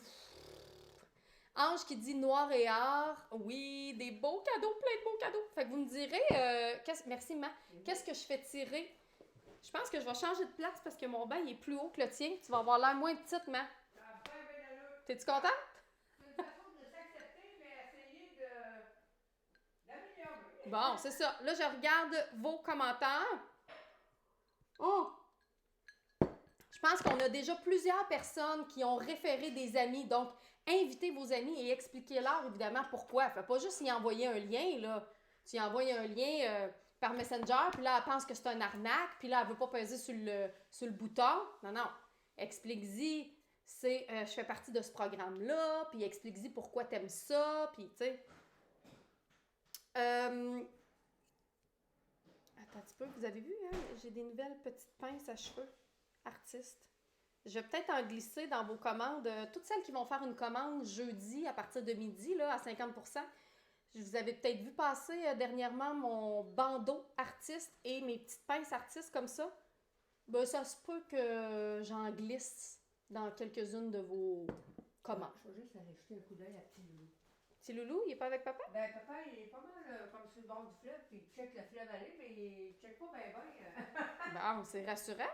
Ange qui dit noir et art. Oui, des beaux cadeaux, plein de beaux cadeaux. Fait que vous me direz... Merci, Ma. Qu'est-ce que je fais tirer? Je pense que je vais changer de place parce que mon bain il est plus haut que le tien. Tu vas avoir l'air moins petite, Ma. T'es-tu contente? C'est une façon de s'accepter, mais essayer d'améliorer. Bon, c'est ça. Là, je regarde vos commentaires. Oh! Je pense qu'on a déjà plusieurs personnes qui ont référé des amis. Donc, invitez vos amis et expliquez-leur évidemment pourquoi. Fait pas juste y envoyer un lien, là. Tu y envoies un lien par Messenger, puis là, elle pense que c'est un arnaque, puis là, elle veut pas peser sur le bouton. Non, non. Explique-y, je fais partie de ce programme-là, puis explique-y pourquoi t'aimes ça, puis tu sais. Attends un petit peu, vous avez vu, hein? J'ai des nouvelles petites pinces à cheveux. Artistes. Je vais peut-être en glisser dans vos commandes. Toutes celles qui vont faire une commande jeudi à partir de midi, là, à 50%. Je vous avais peut-être vu passer dernièrement mon bandeau artiste et mes petites pinces artistes comme ça. Ben, ça se peut que j'en glisse dans quelques-unes de vos commandes. Je vais juste aller jeter un coup d'œil à Petit Loulou. Petit Loulou, il est pas avec papa? Ben, papa, il est pas mal comme sur le bord du fleuve, puis il check le fleuve aller, mais il check pas bien. Bon, c'est rassurant.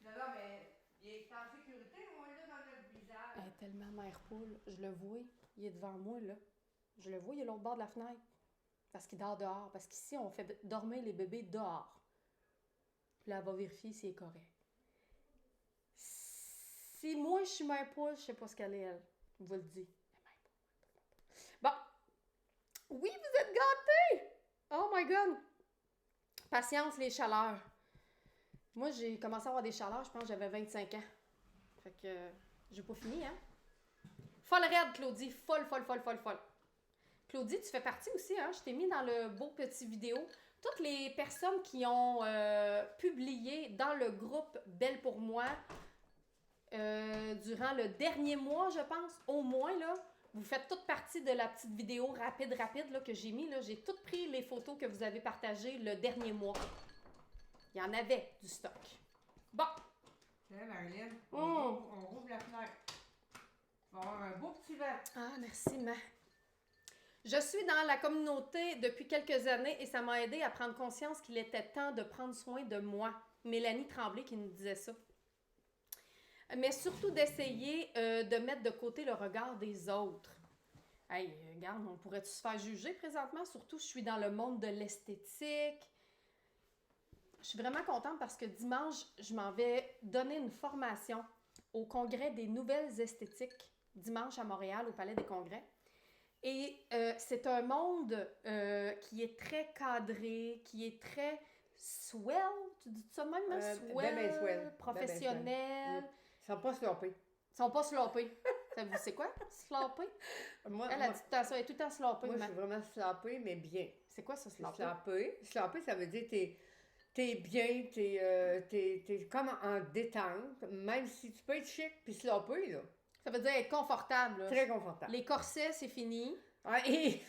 Non, non, mais il est en sécurité, on est là dans notre visage. Elle est tellement mère poule. Je le vois. Il est devant moi, là. Je le vois, il est l'autre bord de la fenêtre. Parce qu'il dort dehors. Parce qu'ici, on fait dormir les bébés dehors. Puis là, elle va vérifier s'il est correct. Si moi, je suis mère poule, je sais pas ce qu'elle est, elle. Je vous le dis. Bon. Oui, vous êtes gâtés! Oh my God! Patience, les chaleurs. Moi, j'ai commencé à avoir des chaleurs, je pense que j'avais 25 ans. Fait que j'ai pas fini, hein? Folle raide, Claudie. Folle. Claudie, tu fais partie aussi, hein? Je t'ai mis dans le beau petit vidéo. Toutes les personnes qui ont publié dans le groupe Belle pour moi durant le dernier mois, je pense, au moins, là, vous faites toute partie de la petite vidéo rapide là, que j'ai mis. Là. J'ai toutes pris les photos que vous avez partagées le dernier mois. Il y en avait du stock. Bon. Tu sais, Marilyn, on rouvre la fenêtre. On va avoir un beau petit vent. Ah, merci, Ma. Je suis dans la communauté depuis quelques années et ça m'a aidé à prendre conscience qu'il était temps de prendre soin de moi. Mélanie Tremblay qui nous disait ça. Mais surtout d'essayer de mettre de côté le regard des autres. Hey, regarde, on pourrait-tu se faire juger présentement? Surtout, je suis dans le monde de l'esthétique. Je suis vraiment contente parce que dimanche, je m'en vais donner une formation au Congrès des nouvelles esthétiques, dimanche à Montréal, au Palais des Congrès. Et c'est un monde qui est très cadré, qui est très swell, tu dis ça même, swell, professionnel. Ils sont pas sloppés. Ils sont pas sloppés. C'est quoi, sloppé? Elle a dit tout le temps ça, elle est tout le temps sloppée. Moi, je suis vraiment sloppée, mais bien. C'est quoi ça, sloppé? Sloppé, ça veut dire t'es bien, t'es comme en détente, même si tu peux être chic puis sloppé, là. Ça veut dire être confortable. Là. Très confortable. Les corsets, c'est fini. Ah, et...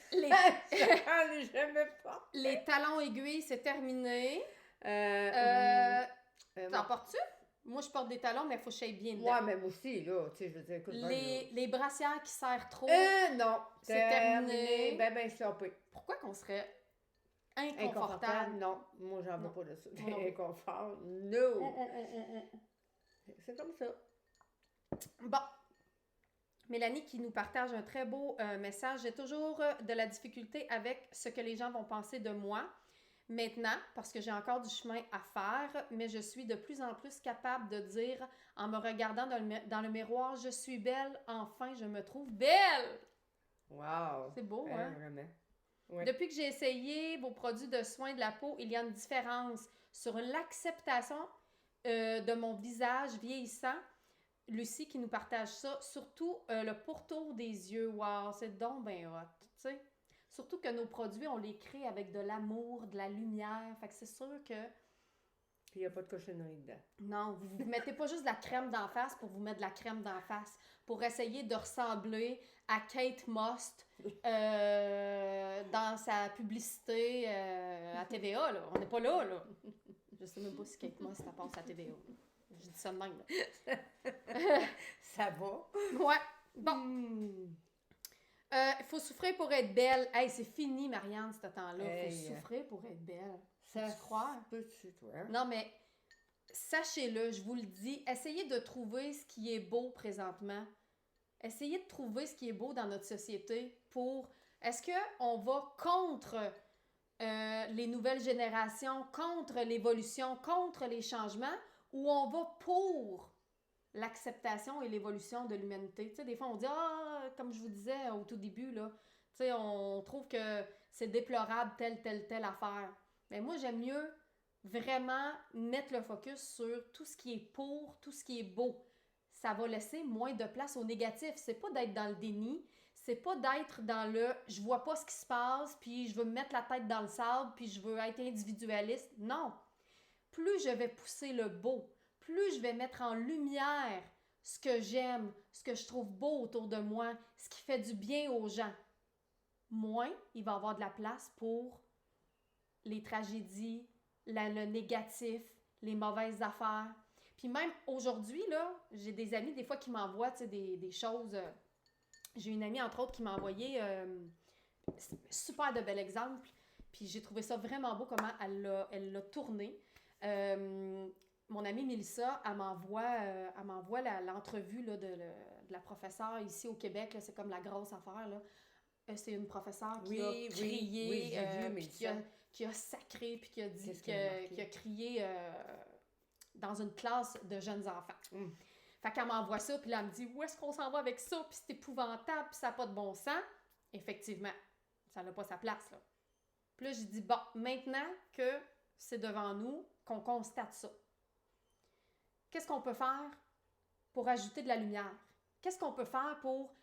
Les talons aiguilles, c'est terminé. T'en portes-tu? Moi, je porte des talons, mais il faut que je sois bien dedans. Ouais, mais moi aussi, là, tu sais, je veux dire, écoute, les brassières qui serrent trop. Non. C'est terminé. Ben, sloppé. Pourquoi qu'on serait inconfortable? Non, moi, j'en veux pas de ça. Inconfort, no. C'est comme ça. Bon. Mélanie qui nous partage un très beau message. J'ai toujours de la difficulté avec ce que les gens vont penser de moi. Maintenant, parce que j'ai encore du chemin à faire, mais je suis de plus en plus capable de dire, en me regardant dans le miroir, je suis belle, enfin, je me trouve belle! Wow! C'est beau, hein? Vraiment. Ouais. Depuis que j'ai essayé vos produits de soins de la peau, il y a une différence sur l'acceptation de mon visage vieillissant. Lucie qui nous partage ça, surtout le pourtour des yeux. Wow, c'est donc bien hot, tu sais. Surtout que nos produits, on les crée avec de l'amour, de la lumière. Fait que c'est sûr que Puis il n'y a pas de cochonnerie dedans. Non, vous ne mettez pas juste de la crème d'en face pour vous mettre de la crème d'en face. Pour essayer de ressembler à Kate Moss dans sa publicité à TVA. Là. On n'est pas là, là. Je sais même pas si Kate Moss, ça passe à TVA. Je dis ça de même. Ça va? Ouais. Bon. Il faut souffrir pour être belle. Hey, c'est fini, Marianne, ce temps-là. Il faut souffrir pour être belle. Ça tu crois? Peux-tu, toi? Non, mais sachez-le, je vous le dis, essayez de trouver ce qui est beau présentement. Essayez de trouver ce qui est beau dans notre société pour... Est-ce qu'on va contre les nouvelles générations, contre l'évolution, contre les changements, ou on va pour l'acceptation et l'évolution de l'humanité? Tu sais, des fois, on dit, comme je vous disais au tout début, là, tu sais, on trouve que c'est déplorable telle affaire. Mais moi, j'aime mieux vraiment mettre le focus sur tout ce qui est pour, tout ce qui est beau. Ça va laisser moins de place au négatif. C'est pas d'être dans le déni, c'est pas d'être dans le « je vois pas ce qui se passe, puis je veux me mettre la tête dans le sable, puis je veux être individualiste ». Non. Plus je vais pousser le beau, plus je vais mettre en lumière ce que j'aime, ce que je trouve beau autour de moi, ce qui fait du bien aux gens, moins il va y avoir de la place pour les tragédies, le négatif, les mauvaises affaires. Puis même aujourd'hui, là, j'ai des amis des fois qui m'envoient des choses. J'ai une amie, entre autres, qui m'a envoyé super de bel exemple. Puis j'ai trouvé ça vraiment beau comment elle l'a tourné. Mon amie Mélissa, elle m'envoie l'entrevue là, de la professeure ici au Québec. Là, c'est comme la grosse affaire. Là. C'est une professeure qui a crié, puis qui a sacré, puis qui a dit, qui a crié dans une classe de jeunes enfants. Fait qu'elle m'envoie ça, puis là, elle me dit « Où est-ce qu'on s'en va avec ça? Puis c'est épouvantable, puis ça n'a pas de bon sens. » Effectivement, ça n'a pas sa place, là. Puis là, j'ai dit « Bon, maintenant que c'est devant nous, qu'on constate ça, qu'est-ce qu'on peut faire pour ajouter de la lumière? Qu'est-ce qu'on peut faire pour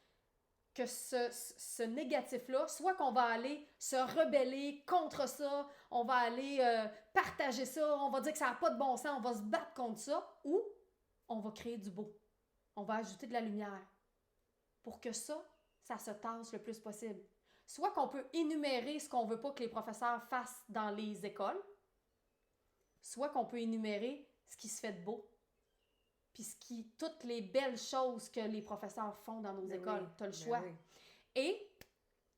que ce négatif-là, soit qu'on va aller se rebeller contre ça, on va aller partager ça, on va dire que ça n'a pas de bon sens, on va se battre contre ça, ou on va créer du beau. On va ajouter de la lumière pour que ça se tasse le plus possible. Soit qu'on peut énumérer ce qu'on ne veut pas que les professeurs fassent dans les écoles, soit qu'on peut énumérer ce qui se fait de beau. Puis toutes les belles choses que les professeurs font dans nos écoles. Tu as le choix. Oui. Et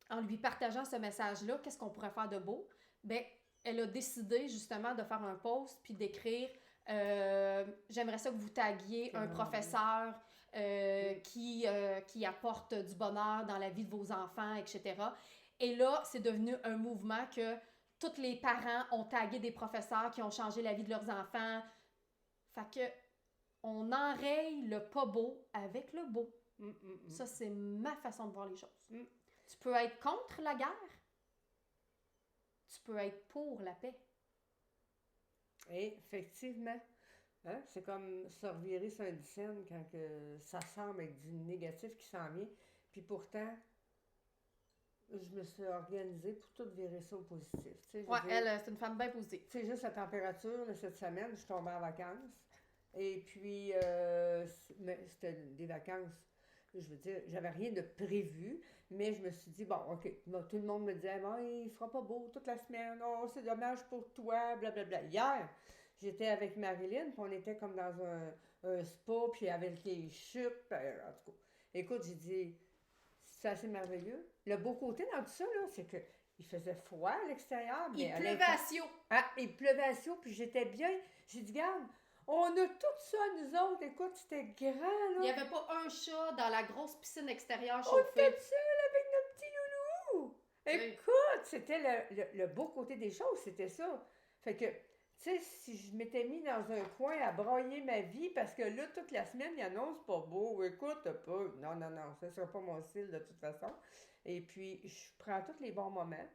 en lui partageant ce message-là, qu'est-ce qu'on pourrait faire de beau? Bien, elle a décidé justement de faire un post puis d'écrire j'aimerais ça que vous taguiez un professeur qui apporte du bonheur dans la vie de vos enfants, etc. Et là, c'est devenu un mouvement que tous les parents ont tagué des professeurs qui ont changé la vie de leurs enfants. Fait que on enraye le pas beau avec le beau. Ça, c'est ma façon de voir les choses. Tu peux être contre la guerre. Tu peux être pour la paix. Et effectivement, hein, c'est comme se revirer sur un scène quand que ça semble être du négatif qui s'en vient. Puis pourtant, je me suis organisée pour tout virer ça au positif. Ouais, elle, c'est une femme bien positive. C'est juste la température, là, cette semaine, je suis tombée en vacances. Et puis, c'était des vacances, je veux dire, j'avais rien de prévu, mais je me suis dit, bon, OK, tout le monde me disait, bon, il fera pas beau toute la semaine, oh, c'est dommage pour toi, blablabla. Hier, j'étais avec Marilyn, puis on était comme dans un spa, puis avec les chutes, en tout cas. Écoute, j'ai dit, c'est assez merveilleux. Le beau côté dans tout ça, là, c'est que il faisait froid à l'extérieur. Mais il pleuvait à Sio. Ah, il pleuvait à Sio, puis j'étais bien. J'ai dit, regarde, on a tout ça, nous autres. Écoute, c'était grand, là. Il n'y avait pas un chat dans la grosse piscine extérieure chauffée. On était seul avec notre petit loulou. Écoute, c'était le beau côté des choses, c'était ça. Fait que, tu sais, si je m'étais mis dans un coin à broyer ma vie, parce que là, toute la semaine, il annonce pas beau. Écoute, pas. Non, ça sera pas mon style de toute façon. Et puis, je prends tous les bons moments.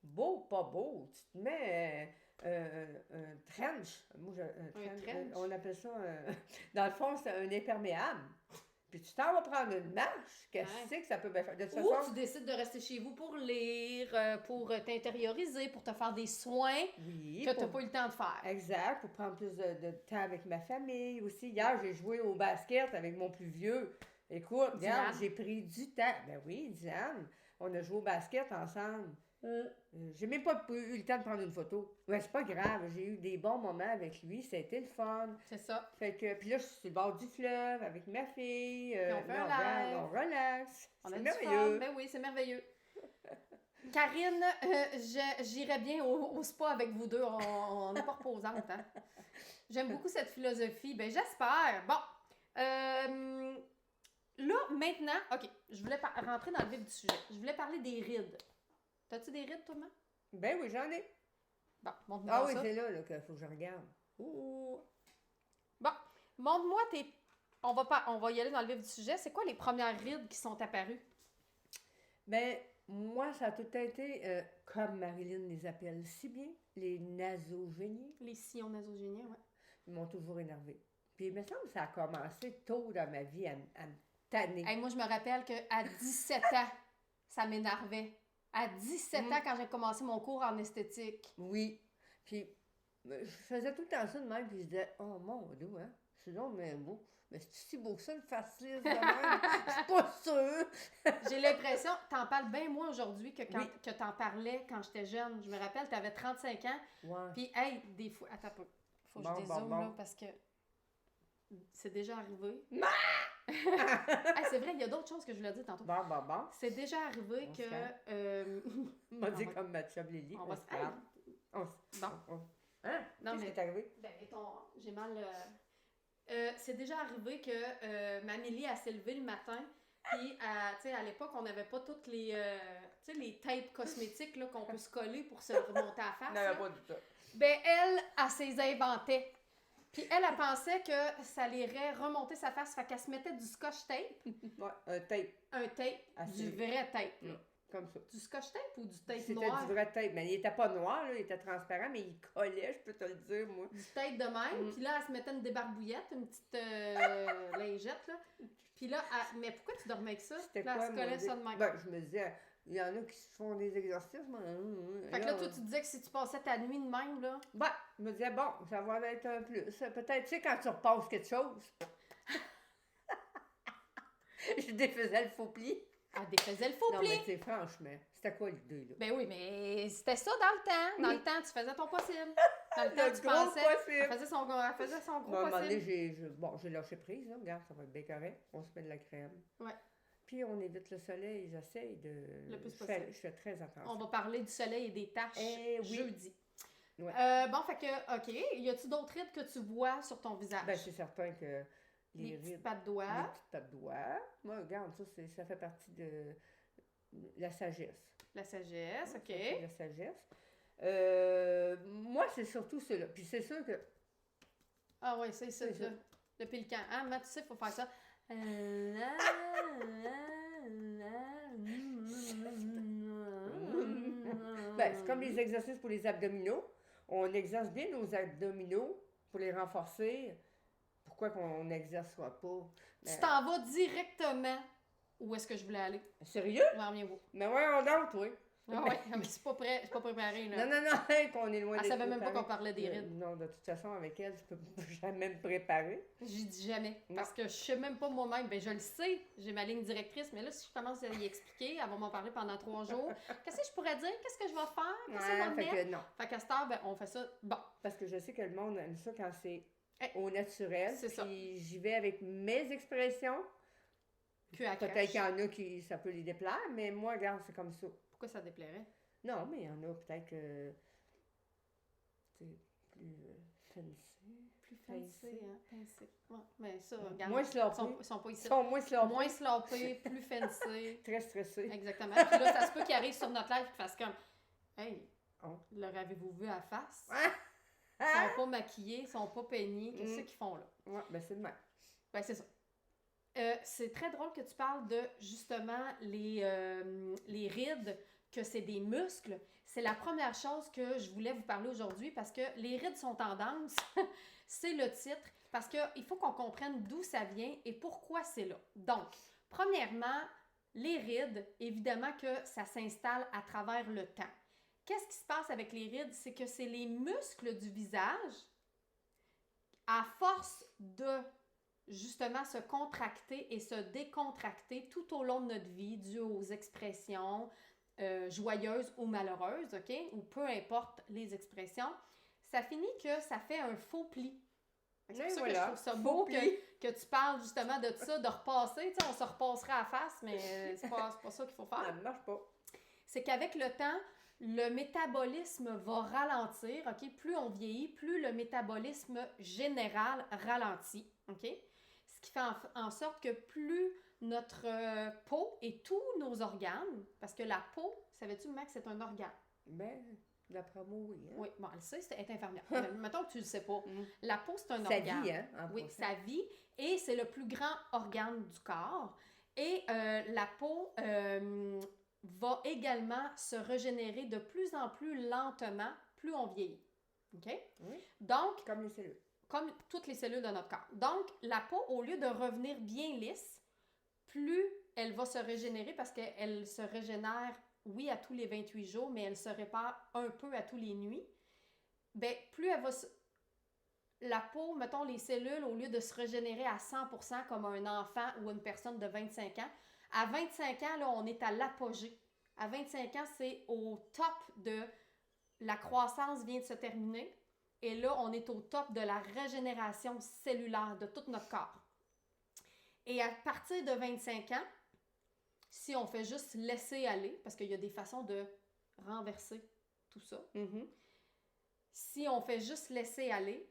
Beau, pas beau. Tu te mets un trench. Moi, trench. On appelle ça, dans le fond, c'est un imperméable. Puis tu t'en vas prendre une marche. Qu'est-ce que ça peut bien faire? De toute Ou façon, tu décides de rester chez vous pour lire, pour t'intérioriser, pour te faire des soins oui, que tu n'as pas eu le temps de faire. exact, pour prendre plus de temps avec ma famille aussi. Hier, j'ai joué au basket avec mon plus vieux. Écoute, regarde, Diane. j'ai pris du temps. Ben oui, Diane, on a joué au basket ensemble. J'ai même pas eu le temps de prendre une photo. Ouais, c'est pas grave, j'ai eu des bons moments avec lui, ça a été le fun. C'est ça. Fait que, puis là, je suis sur le bord du fleuve avec ma fille. Puis on fait un regarde, live. on relaxe. On a C'est du merveilleux. fun. Ben oui, c'est merveilleux. Karine, j'irais bien au spa avec vous deux. On n'est pas reposante, hein? J'aime beaucoup cette philosophie. Ben, j'espère. Bon. Là, maintenant, OK, je voulais rentrer dans le vif du sujet. Je voulais parler des rides. T'as-tu des rides, toi, maman? Ben oui, j'en ai. Bon, montre-moi Ah oui, ça. c'est là qu'il faut que je regarde. Ouh. Bon, montre-moi tes... On va y aller dans le vif du sujet. C'est quoi les premières rides qui sont apparues? Ben, moi, ça a tout été, comme Marilyn les appelle si bien, les nasogénies. Les sillons nasogéniens, ouais. Ils m'ont toujours énervé. Puis il me semble que ça a commencé tôt dans ma vie à me tanner. Hey, moi, je me rappelle qu'à 17 ans, ça m'énervait. À 17 ans, quand j'ai commencé mon cours en esthétique. Oui. Puis je faisais tout le temps ça de même, puis je disais, oh mon Dieu, hein, c'est donc mais beau. Mais c'est si beau que ça, une face lisse de même? Je suis pas sûre. J'ai l'impression, t'en parles bien moins aujourd'hui que quand Oui. que t'en parlais quand j'étais jeune. Je me rappelle, t'avais 35 ans. Ouais. Puis, hey, des fois... Attends un peu. Faut que je dézoome, là, parce que c'est déjà arrivé. Hey, c'est vrai, il y a d'autres choses que je voulais dire tantôt. Bon. C'est déjà arrivé On se que... On m'a dit On va- comme Mathieu Lily. on va se se... parle. On se- Bon. Hein? Non, Qu'est-ce mais- qui est arrivé? Ben, j'ai mal... c'est déjà arrivé que Mamélie, elle s'est levée le matin, puis, tu sais, à l'époque, on n'avait pas toutes les, tu sais, les tapes cosmétiques là, qu'on peut se coller pour se remonter à la face. là. pas du tout. Ben, elle s'est inventée. Puis elle pensait que ça l'irait remonter sa face, fait qu'elle se mettait du scotch tape, Ouais, un tape, un tape, Assez. du vrai tape. là. comme ça. Du scotch tape ou du tape C'était noir? du vrai tape. Mais il était pas noir, là, il était transparent, mais il collait, je peux te le dire, moi. Du tape de même, Mm. puis là, elle se mettait une débarbouillette, une petite lingette, là. Puis là, mais pourquoi tu dormais avec ça? C'était Puis là, quoi, elle se collait moi, ça de même. Ben, je me disais, il y en a qui se font des exercices, moi. Fait que là, toi, tu disais que si tu passais ta nuit de même, là... Ben, je me disais, bon, ça va être un plus. Peut-être, tu sais, quand tu repasses quelque chose. Je défaisais le faux pli. Elle défaisait le faux Non, pli. mais tu sais, franchement, c'était quoi l'idée, là? Ben oui, mais c'était ça dans le temps. Dans le temps, tu faisais ton possible. Dans le temps, Le tu gros pensais... possible. Elle faisait son gros Bon, à un moment donné, possible. j'ai lâché prise, là. Regarde, ça va être bien correct. On se met de la crème. Ouais. Puis on évite le soleil. J'essaie de... Le plus je possible. fais très attention. On va parler du soleil et des taches Eh oui. jeudi. Ouais. Bon, fait que, OK. Y a-tu d'autres rides que tu vois sur ton visage? Ben, c'est certain que les les petites rides, pattes les doigts, petites pattes de doigts. Moi, regarde, ça fait partie de la sagesse. la sagesse, Ça OK. fait de la sagesse. Moi, c'est surtout cela. Puis c'est sûr que... Ah ouais, c'est ça, C'est ça. le pélican. Ah, mais tu sais, il faut faire ça. Ben, c'est comme les exercices pour les abdominaux. On exerce bien nos abdominaux pour les renforcer. Pourquoi qu'on n'exercera pas? Tu t'en vas directement où est-ce que je voulais aller. Sérieux? Reviens-vous. Mais ouais, on dort, toi. Ah ouais, mais c'est pas prêt, c'est pas préparé, là. Non, qu'on est loin Elle d'être savait même pas préparé. qu'on parlait des rides. Non, de toute façon, avec elle, je peux jamais me préparer. J'y dis jamais. Non. Parce que je sais même pas moi-même. Ben, je le sais. J'ai ma ligne directrice. Mais là, si je commence à y expliquer, elle va m'en parler pendant 3 jours. Qu'est-ce que je pourrais dire? Qu'est-ce que je vais faire? Qu'est-ce que je vais Ouais, fait mettre? que non. Fait qu'à cette heure, ben, on fait ça. Bon. Parce que je sais que le monde aime ça quand c'est Eh, au naturel. c'est ça. Puis j'y vais avec mes expressions. Cul à Peut-être crèche. qu'il y en a qui ça peut les déplaire, mais moi, regarde, c'est comme ça. Pourquoi ça déplairait? Non, mais il y en a peut-être que. C'est plus fancy. Plus Pincé. fancy, hein? Pincé. Ouais, mais ça, regarde. Moins Ils sloppy. sont pas ici. Ils sont moins sloppy. Moins sloppé, plus fancy. Très stressés. Exactement. Puis là, ça se peut qu'ils arrivent sur notre live et qu'ils fassent comme Hey, Oh. leur avez-vous vu à la face? Ah! Ils Ah! sont pas maquillés, ils sont pas peignés. Qu'est-ce qu'ils font là? Ouais, ben c'est le même. Ben, c'est ça. C'est très drôle que tu parles de justement les rides que c'est des muscles, c'est la première chose que je voulais vous parler aujourd'hui parce que les rides sont tendance, c'est le titre, parce qu'il faut qu'on comprenne d'où ça vient et pourquoi c'est là. Donc, premièrement, les rides, évidemment que ça s'installe à travers le temps. Qu'est-ce qui se passe avec les rides? C'est que c'est les muscles du visage, à force de justement se contracter et se décontracter tout au long de notre vie, dû aux expressions joyeuses ou malheureuses, OK? Ou peu importe les expressions, ça finit que ça fait un faux pli. C'est pour ça que je trouve ça beau que tu parles justement de ça, de repasser. Tu sais, on se repassera à face, mais c'est pas ça qu'il faut faire. Ça ne marche pas. C'est qu'avec le temps, le métabolisme va ralentir, OK? Plus on vieillit, plus le métabolisme général ralentit, OK? Ce qui fait en sorte que plus notre peau et tous nos organes, parce que la peau, savais-tu, Max, c'est un organe? Ben, d'après moi, oui. Hein? Oui, bon, elle sait, elle est infirmière. Mais mettons que tu ne le sais pas. La peau, c'est un organe. Ça vit, hein? Oui, ça vit et c'est le plus grand organe du corps. Et la peau va également se régénérer de plus en plus lentement, plus on vieillit. OK? Oui. Donc, comme les cellules. Comme toutes les cellules de notre corps. Donc, la peau, au lieu de revenir bien lisse, plus elle va se régénérer parce qu'elle se régénère, oui, à tous les 28 jours, mais elle se répare un peu à tous les nuits. Bien, plus elle va la peau, mettons, les cellules, au lieu de se régénérer à 100% comme un enfant ou une personne de 25 ans, à 25 ans, là, on est à l'apogée. À 25 ans, c'est au top de la croissance vient de se terminer. Et là, on est au top de la régénération cellulaire de tout notre corps. Et à partir de 25 ans, si on fait juste laisser aller, parce qu'il y a des façons de renverser tout ça, si on fait juste laisser aller,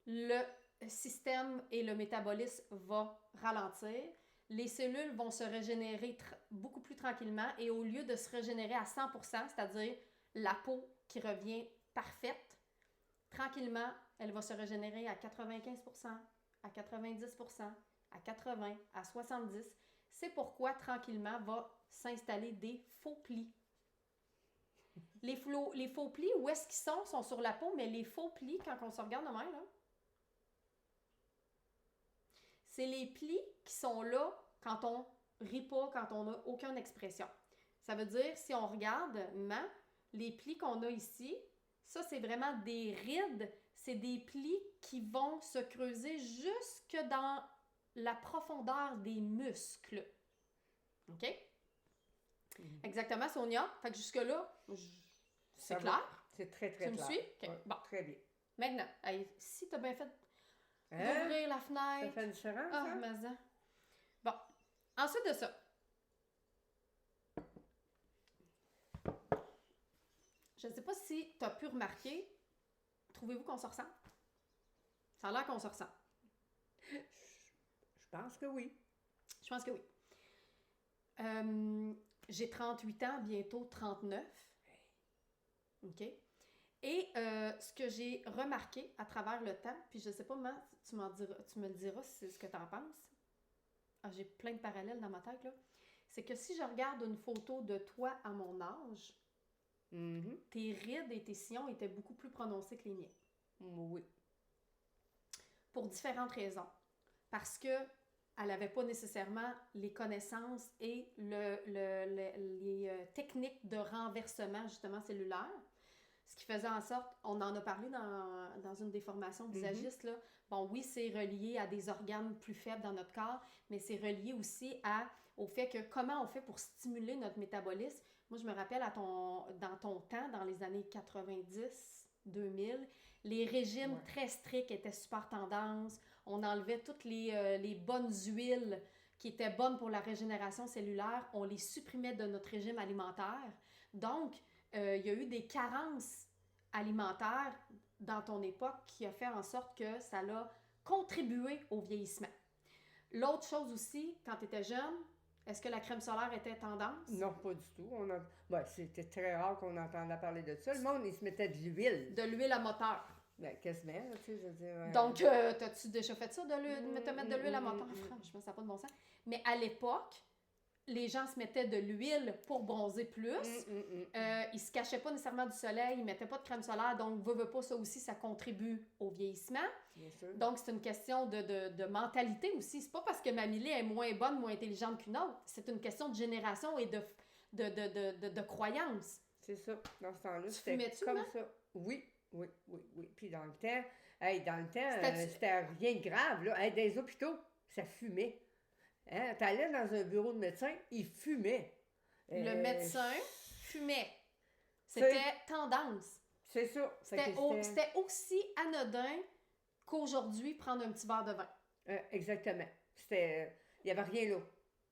le système et le métabolisme vont ralentir, les cellules vont se régénérer beaucoup plus tranquillement et au lieu de se régénérer à 100%, c'est-à-dire la peau qui revient parfaite, tranquillement, elle va se régénérer à 95%, à 90%, à 80%, à 70%. C'est pourquoi, tranquillement, va s'installer des faux plis. Les faux plis, où est-ce qu'ils sont? Sont sur la peau, mais les faux plis, quand on se regarde de même, là, c'est les plis qui sont là quand on rit pas, quand on n'a aucune expression. Ça veut dire, si on regarde, les plis qu'on a ici, ça, c'est vraiment des rides, c'est des plis qui vont se creuser jusque dans la profondeur des muscles. OK? Exactement, Sonia. Fait que jusque-là, c'est clair? C'est très, très clair. Tu me suis? OK, Ouais, bon. très bien. Maintenant, si tu as bien fait d'ouvrir la fenêtre. Ça fait une différence, Ah, mais ça. Bon. Ensuite de ça, je ne sais pas si tu as pu remarquer, trouvez-vous qu'on se ressemble? Ça a l'air qu'on se ressemble. Je pense que oui. Je pense que oui. J'ai 38 ans, bientôt 39. OK? Et ce que j'ai remarqué à travers le temps, puis je ne sais pas, tu me le diras si c'est ce que tu en penses. Ah, j'ai plein de parallèles dans ma tête, là. C'est que si je regarde une photo de toi à mon âge, tes rides et tes sillons étaient beaucoup plus prononcés que les miens. Oui. Pour différentes raisons. Parce que elle n'avait pas nécessairement les connaissances et les techniques de renversement, justement, cellulaire. Ce qui faisait en sorte, on en a parlé dans une des formations visagistes, là. Bon, oui, c'est relié à des organes plus faibles dans notre corps, mais c'est relié aussi au fait que comment on fait pour stimuler notre métabolisme. Moi, je me rappelle dans ton temps, dans les années 90, 2000, les régimes très stricts étaient super tendance. On enlevait toutes les bonnes huiles qui étaient bonnes pour la régénération cellulaire. On les supprimait de notre régime alimentaire. Donc, il y a eu des carences alimentaires dans ton époque qui a fait en sorte que ça a contribué au vieillissement. L'autre chose aussi, quand tu étais jeune, est-ce que la crème solaire était tendance? Non, pas du tout. C'était très rare qu'on entendait parler de ça. Le monde, il se mettait de l'huile. De l'huile à moteur. Ben, quasiment, tu sais, je veux dire... Donc, t'as-tu déjà fait ça, te mettre de l'huile à moteur? Franchement, ça n'a pas de bon sens. Mais à l'époque, les gens se mettaient de l'huile pour bronzer plus. Ils se cachaient pas nécessairement du soleil, ils mettaient pas de crème solaire, donc veut pas, ça aussi, ça contribue au vieillissement. Bien sûr. Donc, c'est une question de mentalité aussi. C'est pas parce que Mamie-Lé est moins bonne, moins intelligente qu'une autre. C'est une question de génération et de croyance. C'est ça. Dans ce temps-là, Tu c'était fumais-tu, comme hein? ça. Oui. Puis dans le temps, c'était rien de grave, là. Hey, dans les hôpitaux, ça fumait. Hein? T'allais dans un bureau de médecin, il fumait. Le médecin fumait. C'était tendance. C'est ça. C'était aussi anodin qu'aujourd'hui prendre un petit verre de vin. Exactement. Il n'y avait rien là.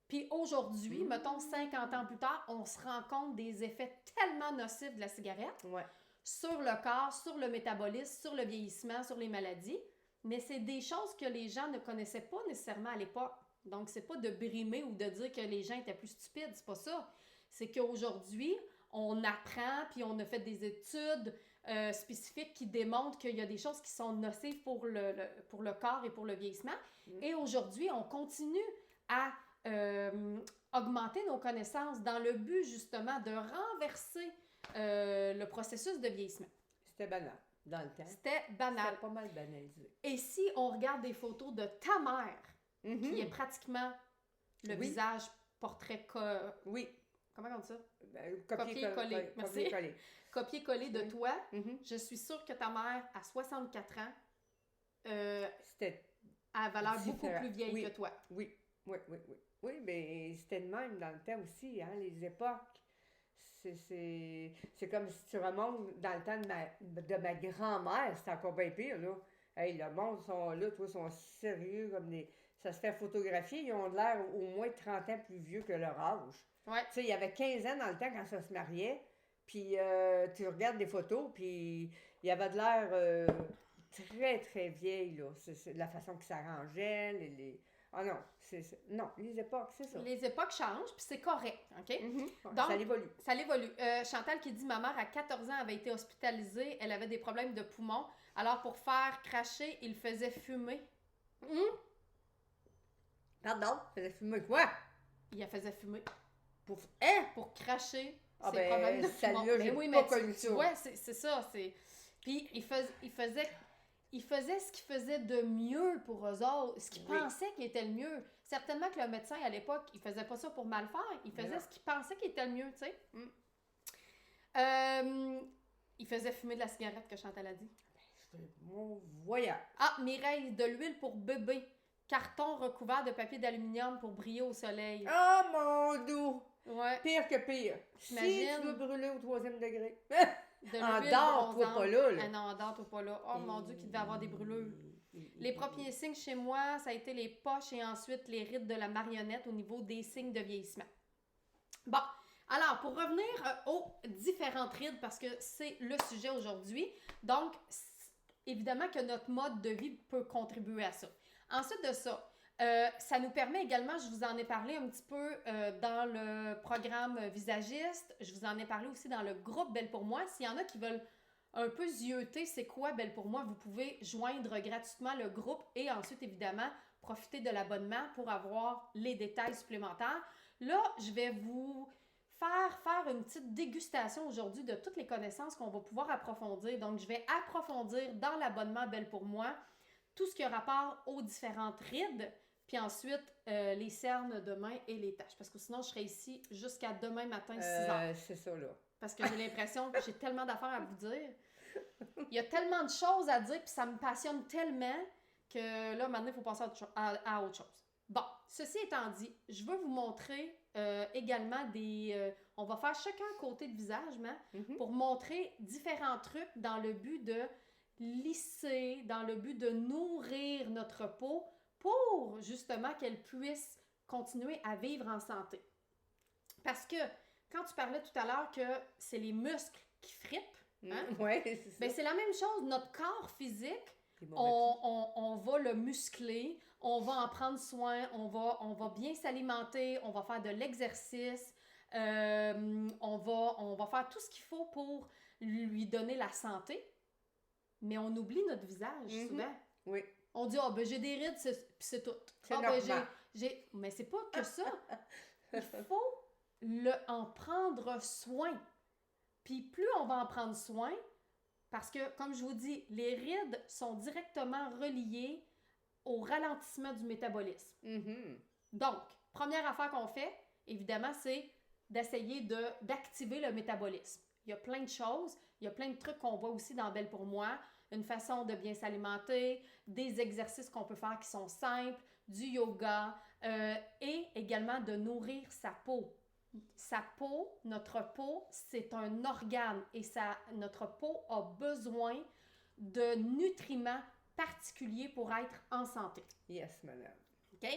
Puis aujourd'hui, mettons 50 ans plus tard, on se rend compte des effets tellement nocifs de la cigarette sur le corps, sur le métabolisme, sur le vieillissement, sur les maladies. Mais c'est des choses que les gens ne connaissaient pas nécessairement à l'époque. Donc, c'est pas de brimer ou de dire que les gens étaient plus stupides, c'est pas ça. C'est qu'aujourd'hui, on apprend, puis on a fait des études spécifiques qui démontrent qu'il y a des choses qui sont nocives pour le corps et pour le vieillissement. Et aujourd'hui, on continue à augmenter nos connaissances dans le but, justement, de renverser le processus de vieillissement. C'était banal, dans le temps. C'était banal. C'était pas mal banalisé. Et si on regarde des photos de ta mère, qui est pratiquement le visage portrait... Oui. Comment on dit ça? Copier-coller. Merci. Copier-coller de toi. Je suis sûre que ta mère, à 64 ans, c'était a valeur beaucoup plus vieille que toi. Oui, mais c'était de même dans le temps aussi, hein, les époques. C'est comme si tu remontes dans le temps de ma grand-mère, c'était encore bien pire, là. Hey, le monde sont là, toi, sont sérieux comme des... Ça se fait photographier, ils ont l'air au moins 30 ans plus vieux que leur âge. Ouais. Tu sais, il y avait 15 ans dans le temps quand ça se mariait, puis tu regardes des photos, puis il y avait de l'air très, très vieille, là. C'est la façon que ça rangeait, Ah non, non, les époques, c'est ça. Les époques changent, puis c'est correct, OK? Donc, ça évolue. Ça évolue. Chantal qui dit, ma mère, à 14 ans, avait été hospitalisée, elle avait des problèmes de poumons, alors pour faire cracher, il faisait fumer. Pardon, faisait fumer quoi? Il la faisait fumer. Pour cracher ses problèmes de poumons. Mais oui, mais tu vois, c'est ça. Puis il faisait ce qu'il faisait de mieux pour eux autres, ce qu'il pensait qui était le mieux. Certainement que le médecin, à l'époque, il faisait pas ça pour mal faire. Il faisait ce qu'il pensait qui était le mieux, tu sais. Il faisait fumer de la cigarette, que Chantal a dit. Mon voyage. Ah, Mireille, de l'huile pour bébé. Carton recouvert de papier d'aluminium pour briller au soleil. Oh mon doux! Ouais. Pire que pire. T'imagines? Si tu veux brûler au 3e degré. Endors-toi pas là. Ah non, endors-toi pas là. Oh mon Dieu, qu'il devait avoir des brûlures. Les premiers signes chez moi, ça a été les poches et ensuite les rides de la marionnette au niveau des signes de vieillissement. Bon, alors pour revenir aux différentes rides, parce que c'est le sujet aujourd'hui, donc évidemment que notre mode de vie peut contribuer à ça. Ensuite de ça, ça nous permet également, je vous en ai parlé un petit peu dans le programme Visagiste, je vous en ai parlé aussi dans le groupe Belle pour moi. S'il y en a qui veulent un peu zioter c'est quoi Belle pour moi, vous pouvez joindre gratuitement le groupe et ensuite évidemment profiter de l'abonnement pour avoir les détails supplémentaires. Là, je vais vous faire une petite dégustation aujourd'hui de toutes les connaissances qu'on va pouvoir approfondir. Donc, je vais approfondir dans l'abonnement Belle pour moi tout ce qui a rapport aux différentes rides, puis ensuite les cernes de main et les taches. Parce que sinon, je serai ici jusqu'à demain matin, 6 heures. C'est ça, là. Parce que j'ai l'impression que j'ai tellement d'affaires à vous dire. Il y a tellement de choses à dire, puis ça me passionne tellement que là, maintenant, il faut passer à autre chose. Bon, ceci étant dit, je veux vous montrer également on va faire chacun côté de visage, pour montrer différents trucs dans le but de lisser, dans le but de nourrir notre peau pour justement qu'elle puisse continuer à vivre en santé. Parce que quand tu parlais tout à l'heure que c'est les muscles qui frippent, ouais, c'est ça. Ben, c'est la même chose, notre corps physique, on va le muscler, on va en prendre soin, on va bien s'alimenter, on va faire de l'exercice, on va faire tout ce qu'il faut pour lui donner la santé. Mais on oublie notre visage, souvent. Oui. On dit, ben j'ai des rides, puis c'est tout. C'est normal. Mais c'est pas que ça. il faut en prendre soin. Puis plus on va en prendre soin, parce que, comme je vous dis, les rides sont directement reliées au ralentissement du métabolisme. Mhm. Donc, première affaire qu'on fait, évidemment, c'est d'essayer d'activer le métabolisme. Il y a plein de choses, il y a plein de trucs qu'on voit aussi dans Belle pour moi, une façon de bien s'alimenter, des exercices qu'on peut faire qui sont simples, du yoga et également de nourrir sa peau. Sa peau, notre peau, c'est un organe et notre peau a besoin de nutriments particuliers pour être en santé. Yes, madame. OK?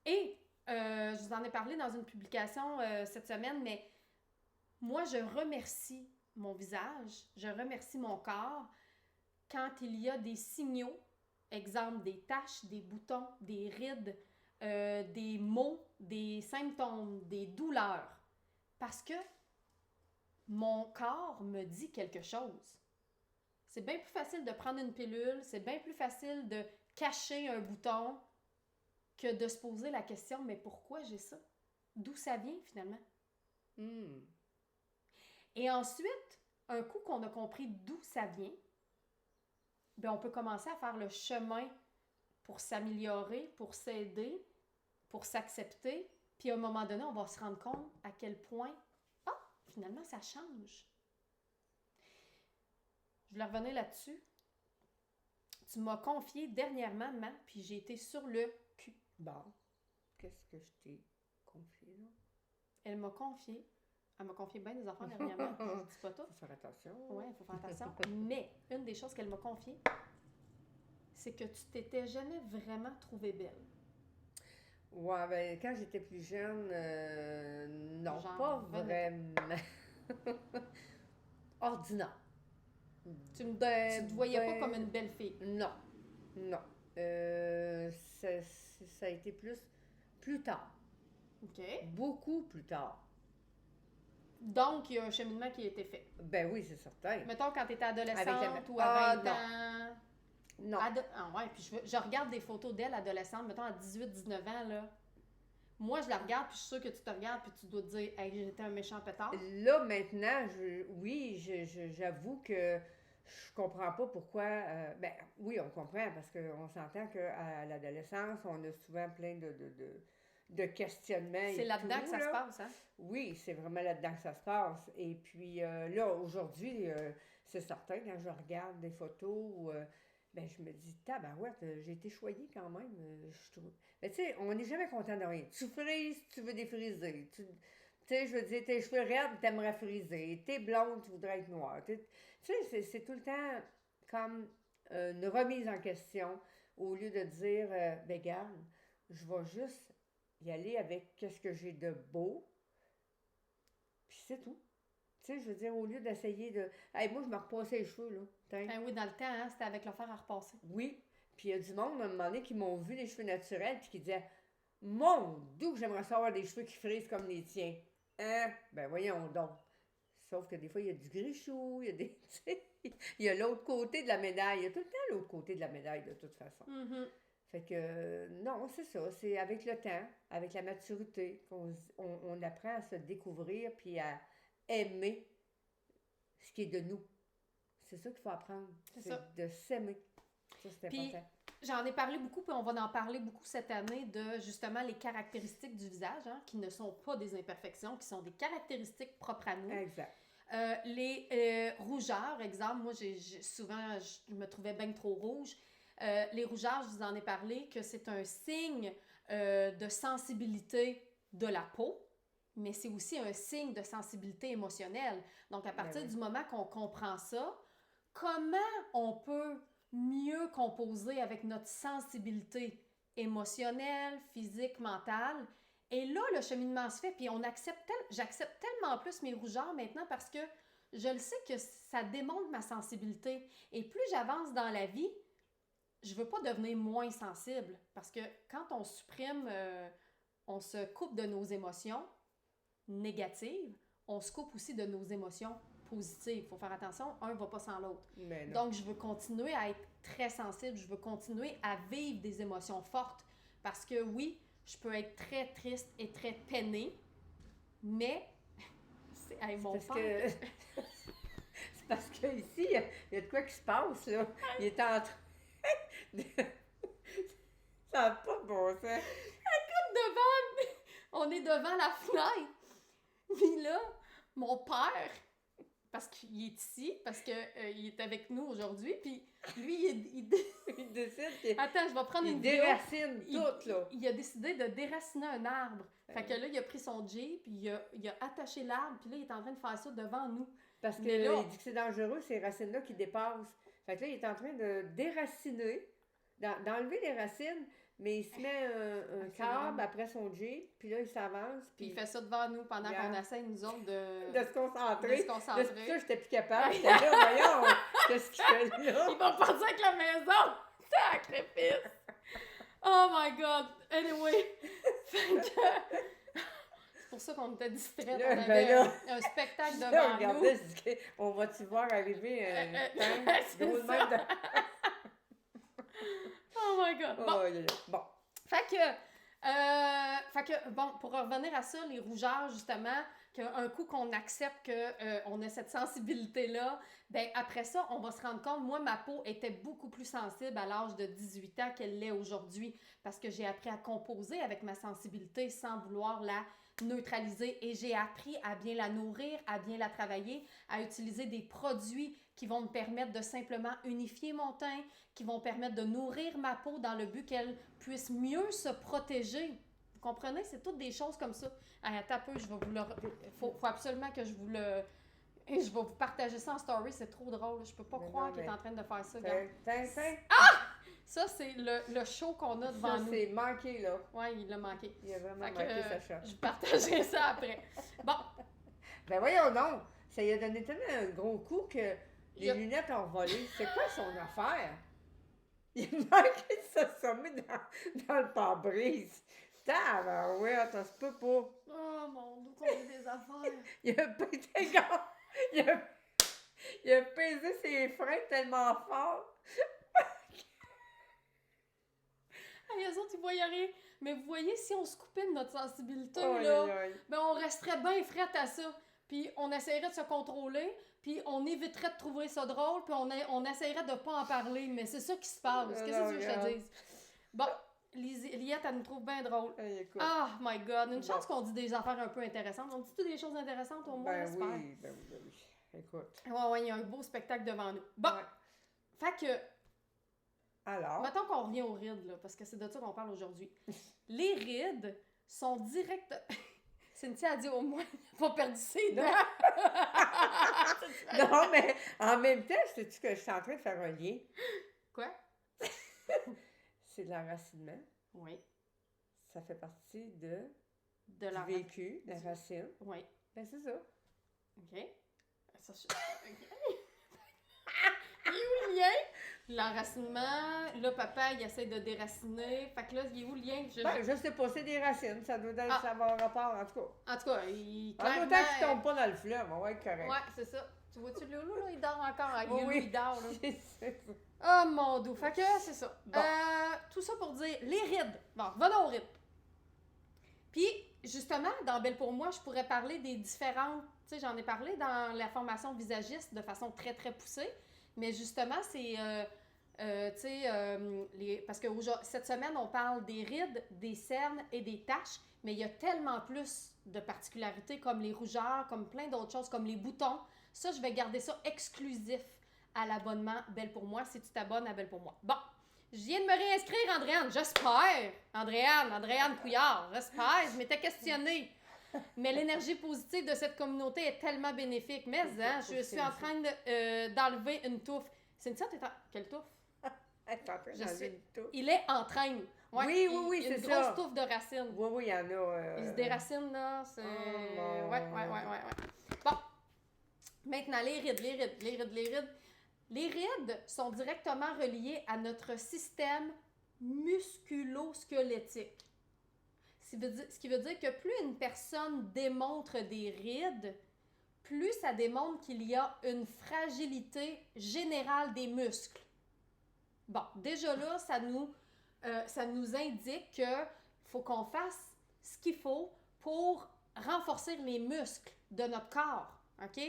Et je vous en ai parlé dans une publication cette semaine, mais moi, je remercie mon visage, je remercie mon corps quand il y a des signaux, exemple des taches, des boutons, des rides, des maux, des symptômes, des douleurs. Parce que mon corps me dit quelque chose. C'est bien plus facile de prendre une pilule, c'est bien plus facile de cacher un bouton que de se poser la question, mais pourquoi j'ai ça? D'où ça vient finalement? Et ensuite, un coup qu'on a compris d'où ça vient, bien, on peut commencer à faire le chemin pour s'améliorer, pour s'aider, pour s'accepter. Puis à un moment donné, on va se rendre compte à quel point, finalement, ça change. Je voulais revenir là-dessus. Tu m'as confié dernièrement, puis j'ai été sur le cul. Bon, qu'est-ce que je t'ai confié, là? Elle m'a confié bien des enfants dernièrement. Je ne dis pas tout. Faut faire attention. Oui, il faut faire attention. Mais une des choses qu'elle m'a confiée, c'est que tu t'étais jamais vraiment trouvée belle. Ouais, ben, quand j'étais plus jeune, non, Genre, pas vraiment. Ordinaire. Tu te voyais pas comme une belle fille. Non, non. Ça a été plus tard. OK. Beaucoup plus tard. Donc, il y a un cheminement qui a été fait. Ben oui, c'est certain. Mettons, quand tu étais adolescente Avec ou à 20 non. ans. Non. Ouais, puis je regarde des photos d'elle adolescente, mettons à 18-19 ans, là. Moi, je la regarde, puis je suis sûre que tu te regardes, puis tu dois te dire, hey, j'étais un méchant pétard. Là, maintenant, j'avoue que je comprends pas pourquoi. Ben oui, on comprend, parce qu'on s'entend qu'à l'adolescence, on a souvent plein de questionnements. C'est là-dedans que ça se passe, hein? Oui, c'est vraiment là-dedans que ça se passe. Et puis là, aujourd'hui, c'est certain, quand je regarde des photos, ben je me dis, tabarouette, j'ai été choyée quand même, je trouve. Mais tu sais, on n'est jamais content de rien. Tu frises, tu veux défriser. Tu sais, je veux dire, tes cheveux raides, t'aimerais friser. T'es blonde, tu voudrais être noire. Tu sais, c'est tout le temps comme une remise en question, au lieu de dire, ben garde, je vais juste y aller avec qu'est-ce que j'ai de beau, puis c'est tout. Tu sais, je veux dire, au lieu d'essayer de... Hey, moi, je me repassais les cheveux, là. Ben oui, dans le temps, hein, c'était avec le fer à repasser. Oui. Puis il y a du monde, à un moment donné, qui m'ont vu les cheveux naturels, puis qui disaient, mon Dieu, que j'aimerais savoir des cheveux qui frisent comme les tiens. Hein? Ben voyons donc. Sauf que des fois, il y a du grichou, il y a des... il y a l'autre côté de la médaille. Il y a tout le temps l'autre côté de la médaille, de toute façon. Mm-hmm. Fait que, non, c'est ça. C'est avec le temps, avec la maturité, on apprend à se découvrir puis à aimer ce qui est de nous. C'est ça qu'il faut apprendre. C'est ça. De s'aimer. Ça, c'est Puis, important. j'en ai parlé beaucoup, puis on va en parler beaucoup cette année de, justement, les caractéristiques du visage, hein, qui ne sont pas des imperfections, qui sont des caractéristiques propres à nous. Exact. Les rougeurs, exemple, moi, souvent, je me trouvais bien trop rouge. Les rougeurs, je vous en ai parlé, que c'est un signe de sensibilité de la peau, mais c'est aussi un signe de sensibilité émotionnelle. Donc, à partir du moment qu'on comprend ça, comment on peut mieux composer avec notre sensibilité émotionnelle, physique, mentale? Et là, le cheminement se fait, puis j'accepte tellement plus mes rougeurs maintenant parce que je le sais que ça démontre ma sensibilité. Et plus j'avance dans la vie, je veux pas devenir moins sensible parce que quand on supprime, on se coupe de nos émotions négatives, on se coupe aussi de nos émotions positives. Il faut faire attention, un ne va pas sans l'autre. Donc, je veux continuer à être très sensible, je veux continuer à vivre des émotions fortes parce que oui, je peux être très triste et très peinée, mais c'est mon Parce père. que... C'est parce que ici, il y a de quoi qui se passe, là. Il est en train de... Ça n'a pas de bon sens. On est devant la fenêtre. Puis là, mon père, parce qu'il est ici, parce qu'il est avec nous aujourd'hui, puis lui, Il décide qu'il Attends, je vais prendre une vidéo. déracine tout, là. Il a décidé de déraciner un arbre. Fait que là, il a pris son Jeep, puis il a attaché l'arbre, puis là, il est en train de faire ça devant nous. Parce qu'il dit que c'est dangereux, ces racines-là qui dépassent. Fait que là, il est en train de déraciner, d'enlever les racines, mais il se met un câble après son Jeep, puis là, il s'avance. Puis il fait ça devant nous pendant qu'on essaie, nous autres, de se concentrer. De se concentrer. C'est pour ça que j'étais plus capable. J'étais là, voyons, qu'est-ce qu'il fait là? Il va partir avec la maison! Sacrifice! Oh my God! Anyway, fait que... C'est pour ça qu'on était distraits. Là, On ben avait là, un spectacle là, devant regardez, nous. on va-tu voir arriver un c'est gros de ça. même de... Oh my God! Bon, Oh, yeah, yeah. Bon. Fait que, bon, pour revenir à ça, les rougeurs, justement, qu'un coup qu'on accepte qu'on a cette sensibilité-là, ben après ça, on va se rendre compte, moi, ma peau était beaucoup plus sensible à l'âge de 18 ans qu'elle l'est aujourd'hui, parce que j'ai appris à composer avec ma sensibilité sans vouloir la neutraliser, et j'ai appris à bien la nourrir, à bien la travailler, à utiliser des produits qui vont me permettre de simplement unifier mon teint, qui vont permettre de nourrir ma peau dans le but qu'elle puisse mieux se protéger. Vous comprenez? C'est toutes des choses comme ça. Hey, attends un peu, je vais vous le... Faut absolument que je vous le... Et je vais vous partager ça en story, c'est trop drôle. Je peux pas croire qu'il est en train de faire ça. Ça, c'est le show qu'on a devant nous. Ça, c'est manqué, là. Ouais, il l'a manqué. Il a vraiment manqué sa shot. Je vous partagerai ça après. Bon. Ben voyons donc, ça lui a donné tellement un gros coup que les lunettes ont volé. C'est quoi son affaire? Il a manqué de s'assommer dans le pare-brise. Ouais, ça se peut pas. Oh mon Dieu, qu'on a des affaires. Il a pété il a pesé ses freins tellement fort. Les autres, ils voyaient rien. Mais vous voyez, si on se coupait de notre sensibilité, Oh, là, aïe. ben on resterait bien frette à ça. Puis on essaierait de se contrôler, puis on éviterait de trouver ça drôle, puis on essaierait de pas en parler. Mais c'est ça qui se passe. Qu'est-ce que tu veux que je te dise? Bon, Liette, elle nous trouve bien drôle. Oh my God, une chance qu'on dit des affaires un peu intéressantes. On dit-tu des choses intéressantes au moins, j'espère? Oui, ben oui. Écoute. Ouais, il y a un beau spectacle devant nous. Bon, fait que... Alors? Mettons qu'on revient aux rides, là, parce que c'est de ça qu'on parle aujourd'hui. Les rides sont directes... Cynthia a dit au moins, il n'a pas perdu ses dents. Non, mais en même temps, sais-tu que je suis en train de faire un lien? Quoi? C'est de l'enracinement. Oui. Ça fait partie du vécu, de la racine. Oui. Ben, c'est ça. OK. Ça, il est où le lien? L'enracinement, là, papa, il essaie de déraciner. Fait que là, il est où le lien? Je sais pas, c'est des racines. Ça doit avoir rapport, en tout cas. En tout cas, il... En autant qu'il tombe pas dans le fleuve, on va être correct. Ouais, c'est ça. Tu vois-tu le loulou, là? Il dort encore. Oui, il dort, là. C'est ça. Oh, mon Dieu. Fait que, c'est ça. Bon. Tout ça pour dire, les rides. Bon, venons aux rides. Puis, justement, dans Belle pour moi, je pourrais parler des différentes... Tu sais, j'en ai parlé dans la formation visagiste de façon très, très poussée. Mais justement, c'est... parce que cette semaine, on parle des rides, des cernes et des taches, mais il y a tellement plus de particularités comme les rougeurs, comme plein d'autres choses, comme les boutons. Ça, je vais garder ça exclusif à l'abonnement Belle pour moi, si tu t'abonnes à Belle pour moi. Bon, je viens de me réinscrire, Andréane, j'espère. Andréane Couillard, j'espère, je m'étais questionnée. Mais l'énergie positive de cette communauté est tellement bénéfique. Mais je suis en train d'enlever une touffe. Cynthia, t'es en... Quelle touffe? Il est en train. Ouais, oui, c'est ça. Une grosse touffe de racines. Oui, il y en a. Il se déracine, là. C'est... Ouais. Bon. Maintenant, les rides. Les rides sont directement reliées à notre système musculo-squelettique. Ce qui veut dire que plus une personne démontre des rides, plus ça démontre qu'il y a une fragilité générale des muscles. Bon, déjà là, ça nous indique que faut qu'on fasse ce qu'il faut pour renforcer les muscles de notre corps, OK?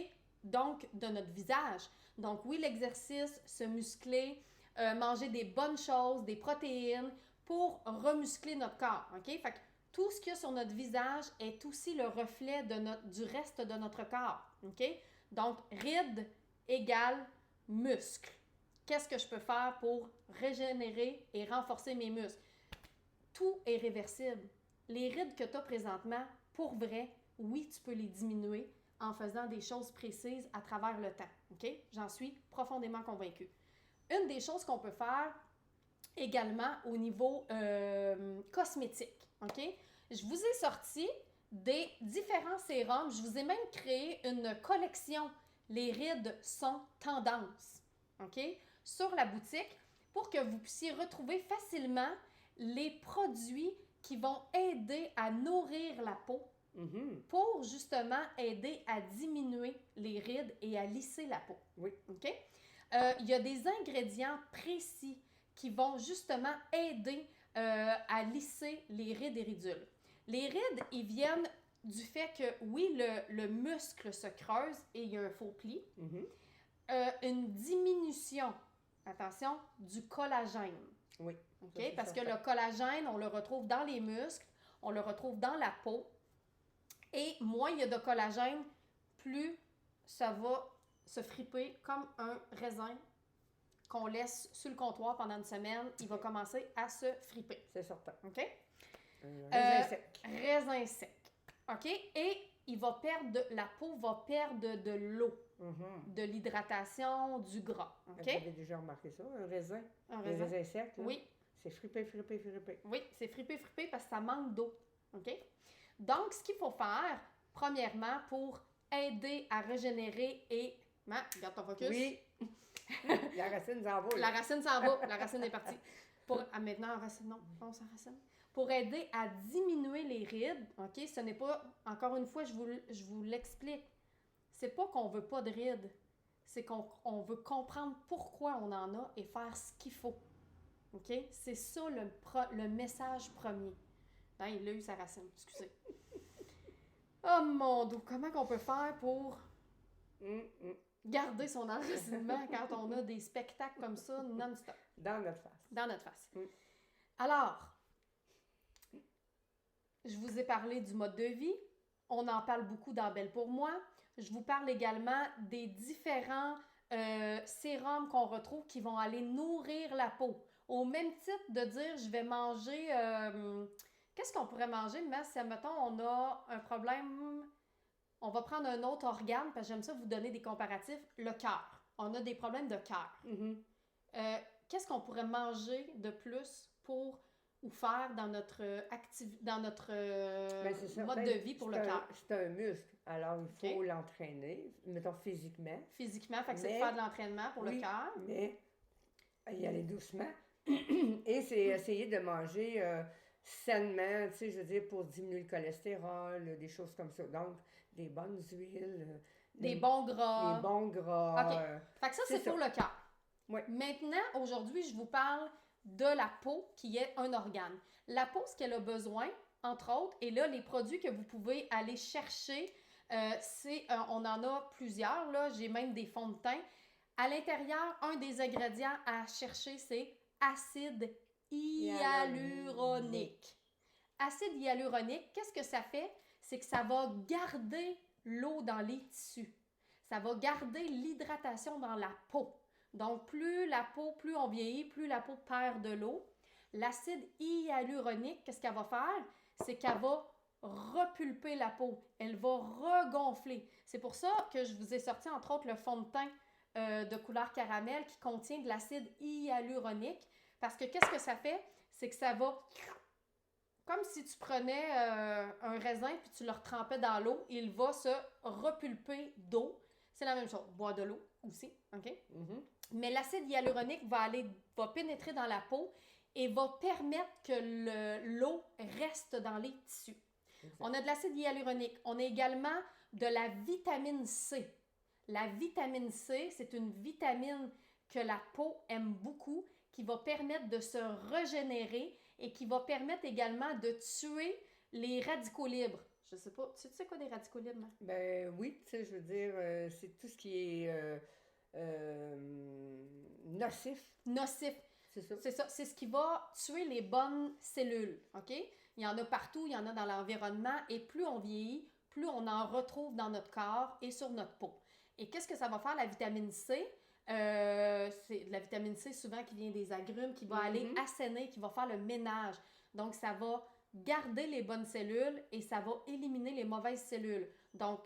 Donc, de notre visage. Donc, oui, l'exercice, se muscler, manger des bonnes choses, des protéines pour remuscler notre corps, OK? Fait que tout ce qu'il y a sur notre visage est aussi le reflet du reste de notre corps, OK? Donc, rides égale muscle. Qu'est-ce que je peux faire pour régénérer et renforcer mes muscles? Tout est réversible. Les rides que tu as présentement, pour vrai, oui, tu peux les diminuer en faisant des choses précises à travers le temps. OK? J'en suis profondément convaincue. Une des choses qu'on peut faire également au niveau cosmétique. OK? Je vous ai sorti des différents sérums. Je vous ai même créé une collection. Les rides sont tendance. OK? Sur la boutique pour que vous puissiez retrouver facilement les produits qui vont aider à nourrir la peau pour justement aider à diminuer les rides et à lisser la peau. Oui. OK? Il y a des ingrédients précis qui vont justement aider à lisser les rides et ridules. Les rides, ils viennent du fait que, oui, le muscle se creuse et il y a un faux pli. Une diminution, attention, du collagène. Oui. OK? Parce que le collagène, on le retrouve dans les muscles, on le retrouve dans la peau. Et moins il y a de collagène, plus ça va se friper comme un raisin qu'on laisse sur le comptoir pendant une semaine. Il va commencer à se friper. C'est certain. OK? Raisin sec. Raisin sec. OK? Et la peau va perdre de l'eau, de l'hydratation, du gras. OK? Vous avez déjà remarqué ça, un raisin? Un Les raisin? raisins secs, là? Oui. C'est frippé. Oui, c'est frippé parce que ça manque d'eau. OK? Donc, ce qu'il faut faire, premièrement, pour aider à régénérer et... Garde ton focus. Oui. La racine s'en va. La racine s'en va. La racine est partie. Maintenant, racine, non, on s'en racine. Pour aider à diminuer les rides, OK, ce n'est pas... Encore une fois, je vous l'explique. C'est pas qu'on veut pas de rides. C'est qu'on veut comprendre pourquoi on en a et faire ce qu'il faut. OK? C'est ça le message premier. Non, il a eu sa racine, excusez. Oh mon Dieu, comment qu'on peut faire pour garder son enracinement quand on a des spectacles comme ça non-stop? Dans notre face. Dans notre face. Alors, je vous ai parlé du mode de vie. On en parle beaucoup dans Belle pour moi. Je vous parle également des différents sérums qu'on retrouve qui vont aller nourrir la peau. Au même titre de dire, je vais manger... qu'est-ce qu'on pourrait manger, mais si, admettons, on a un problème, on va prendre un autre organe, parce que j'aime ça vous donner des comparatifs, le cœur. On a des problèmes de cœur. Qu'est-ce qu'on pourrait manger de plus pour ou faire dans notre mode de vie pour le cœur? C'est un muscle, alors il faut l'entraîner, mettons physiquement. Physiquement, fait que c'est de faire de l'entraînement pour le cœur. Mais y aller doucement. Et c'est essayer de manger sainement, tu sais, je veux dire, pour diminuer le cholestérol, des choses comme ça. Donc, des bonnes huiles. Des bons gras. Des bons gras. OK. Fait que ça, c'est pour le cœur. Oui. Maintenant, aujourd'hui, je vous parle de la peau qui est un organe. La peau, ce qu'elle a besoin, entre autres, et là, les produits que vous pouvez aller chercher, on en a plusieurs, là, j'ai même des fonds de teint. À l'intérieur, un des ingrédients à chercher, c'est acide hyaluronique. Acide hyaluronique, qu'est-ce que ça fait? C'est que ça va garder l'eau dans les tissus. Ça va garder l'hydratation dans la peau. Donc, plus on vieillit, plus la peau perd de l'eau. L'acide hyaluronique, qu'est-ce qu'elle va faire? C'est qu'elle va repulper la peau. Elle va regonfler. C'est pour ça que je vous ai sorti, entre autres, le fond de teint de couleur caramel qui contient de l'acide hyaluronique. Parce que qu'est-ce que ça fait? C'est que ça va... Comme si tu prenais un raisin puis tu le retrempais dans l'eau, il va se repulper d'eau. C'est la même chose. Boire de l'eau aussi, OK? Mais l'acide hyaluronique va pénétrer dans la peau et va permettre que l'eau reste dans les tissus. Exact. On a de l'acide hyaluronique. On a également de la vitamine C. La vitamine C, c'est une vitamine que la peau aime beaucoup, qui va permettre de se régénérer et qui va permettre également de tuer les radicaux libres. Je sais pas, tu sais quoi des radicaux libres? Hein? Ben oui, tu sais, je veux dire, c'est tout ce qui est nocif. Nocif. C'est ça. C'est ça. C'est ce qui va tuer les bonnes cellules. OK? Il y en a partout, il y en a dans l'environnement. Et plus on vieillit, plus on en retrouve dans notre corps et sur notre peau. Et qu'est-ce que ça va faire, la vitamine C? C'est de la vitamine C souvent qui vient des agrumes, qui va aller assainir, qui va faire le ménage. Donc, ça va garder les bonnes cellules et ça va éliminer les mauvaises cellules. Donc,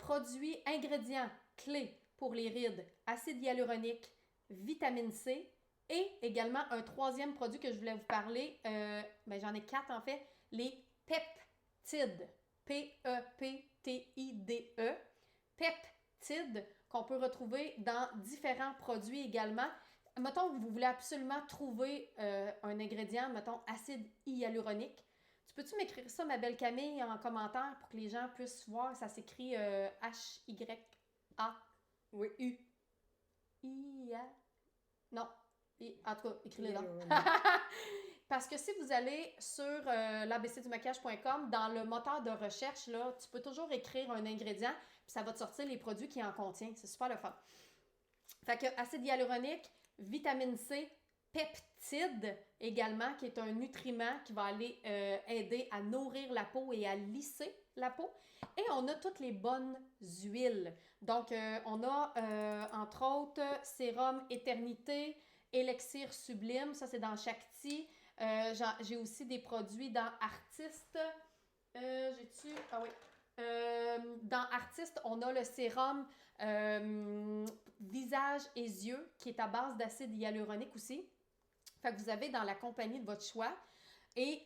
produits, ingrédients clés pour les rides, acide hyaluronique, vitamine C et également un troisième produit que je voulais vous parler, j'en ai 4 en fait, les peptides. P-E-P-T-I-D-E. Peptides qu'on peut retrouver dans différents produits également. Mettons que vous voulez absolument trouver un ingrédient, mettons acide hyaluronique. Tu peux-tu m'écrire ça, ma belle Camille, en commentaire pour que les gens puissent voir? Ça s'écrit H-Y-A. Oui. U. I-A. Non. En tout cas, écris-le donc. Parce que si vous allez sur l'abcdumaquillage.com, dans le moteur de recherche, là, tu peux toujours écrire un ingrédient, puis ça va te sortir les produits qui en contiennent. C'est super le fun. Fait que acide hyaluronique, vitamine C, peptide également, qui est un nutriment qui va aller aider à nourrir la peau et à lisser la peau. Et on a toutes les bonnes huiles. Donc, on a, entre autres, sérum éternité, élixir sublime, ça c'est dans Shakti. J'ai aussi des produits dans Artiste. J'ai-tu? Ah oui. Dans Artiste, on a le sérum visage et yeux qui est à base d'acide hyaluronique aussi. Fait que vous avez dans la compagnie de votre choix. Et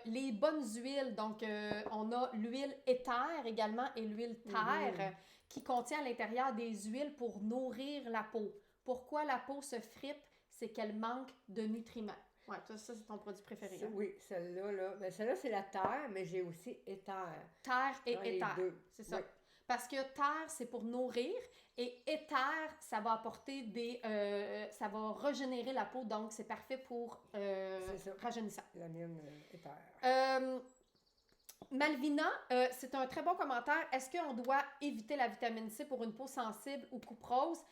les bonnes huiles, donc on a l'huile éther également et l'huile terre qui contient à l'intérieur des huiles pour nourrir la peau. Pourquoi la peau se fripe? C'est qu'elle manque de nutriments. Ouais, ça c'est ton produit préféré. Hein? Oui, celle-là, là. Ben, celle-là, c'est la terre, mais j'ai aussi éther. Terre et éther. C'est ça. Oui. Parce que terre, c'est pour nourrir et éther, ça va apporter ça va régénérer la peau, donc c'est parfait pour rajeunissant. La mienne, éther. Malvina, c'est un très bon commentaire. Est-ce qu'on doit éviter la vitamine C pour une peau sensible ou couperose?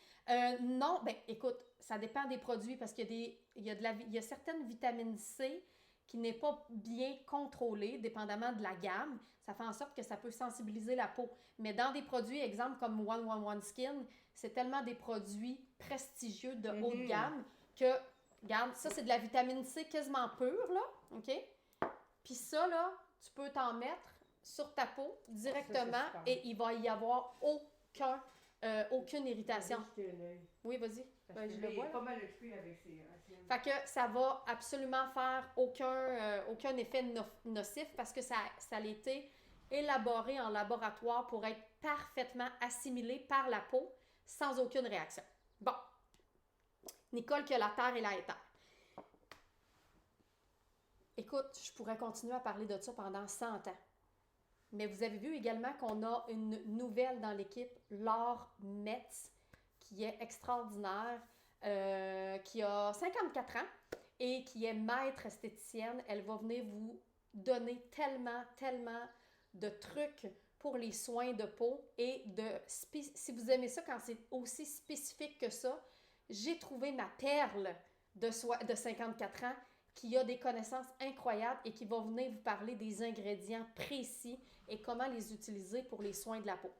Non, ben écoute, ça dépend des produits parce qu'il y a certaines vitamines C qui n'est pas bien contrôlée, dépendamment de la gamme. Ça fait en sorte que ça peut sensibiliser la peau. Mais dans des produits, exemple comme 111 Skin, c'est tellement des produits prestigieux de haute gamme que, regarde, ça c'est de la vitamine C quasiment pure, là, OK? Puis ça, là, tu peux t'en mettre sur ta peau directement et il va y avoir aucune irritation. Oui, vas-y. Ben, je le vois. Pas mal occupé avec ses racines. Fait que ça va absolument faire aucun effet nocif parce que ça a été élaboré en laboratoire pour être parfaitement assimilé par la peau sans aucune réaction. Bon. Nicole qui a la terre et la éther. Écoute, je pourrais continuer à parler de ça pendant 100 ans. Mais vous avez vu également qu'on a une nouvelle dans l'équipe, Laure Metz, qui est extraordinaire, qui a 54 ans et qui est maître esthéticienne. Elle va venir vous donner tellement de trucs pour les soins de peau et si vous aimez ça quand c'est aussi spécifique que ça, j'ai trouvé ma perle de 54 ans qui a des connaissances incroyables et qui va venir vous parler des ingrédients précis et comment les utiliser pour les soins de la peau.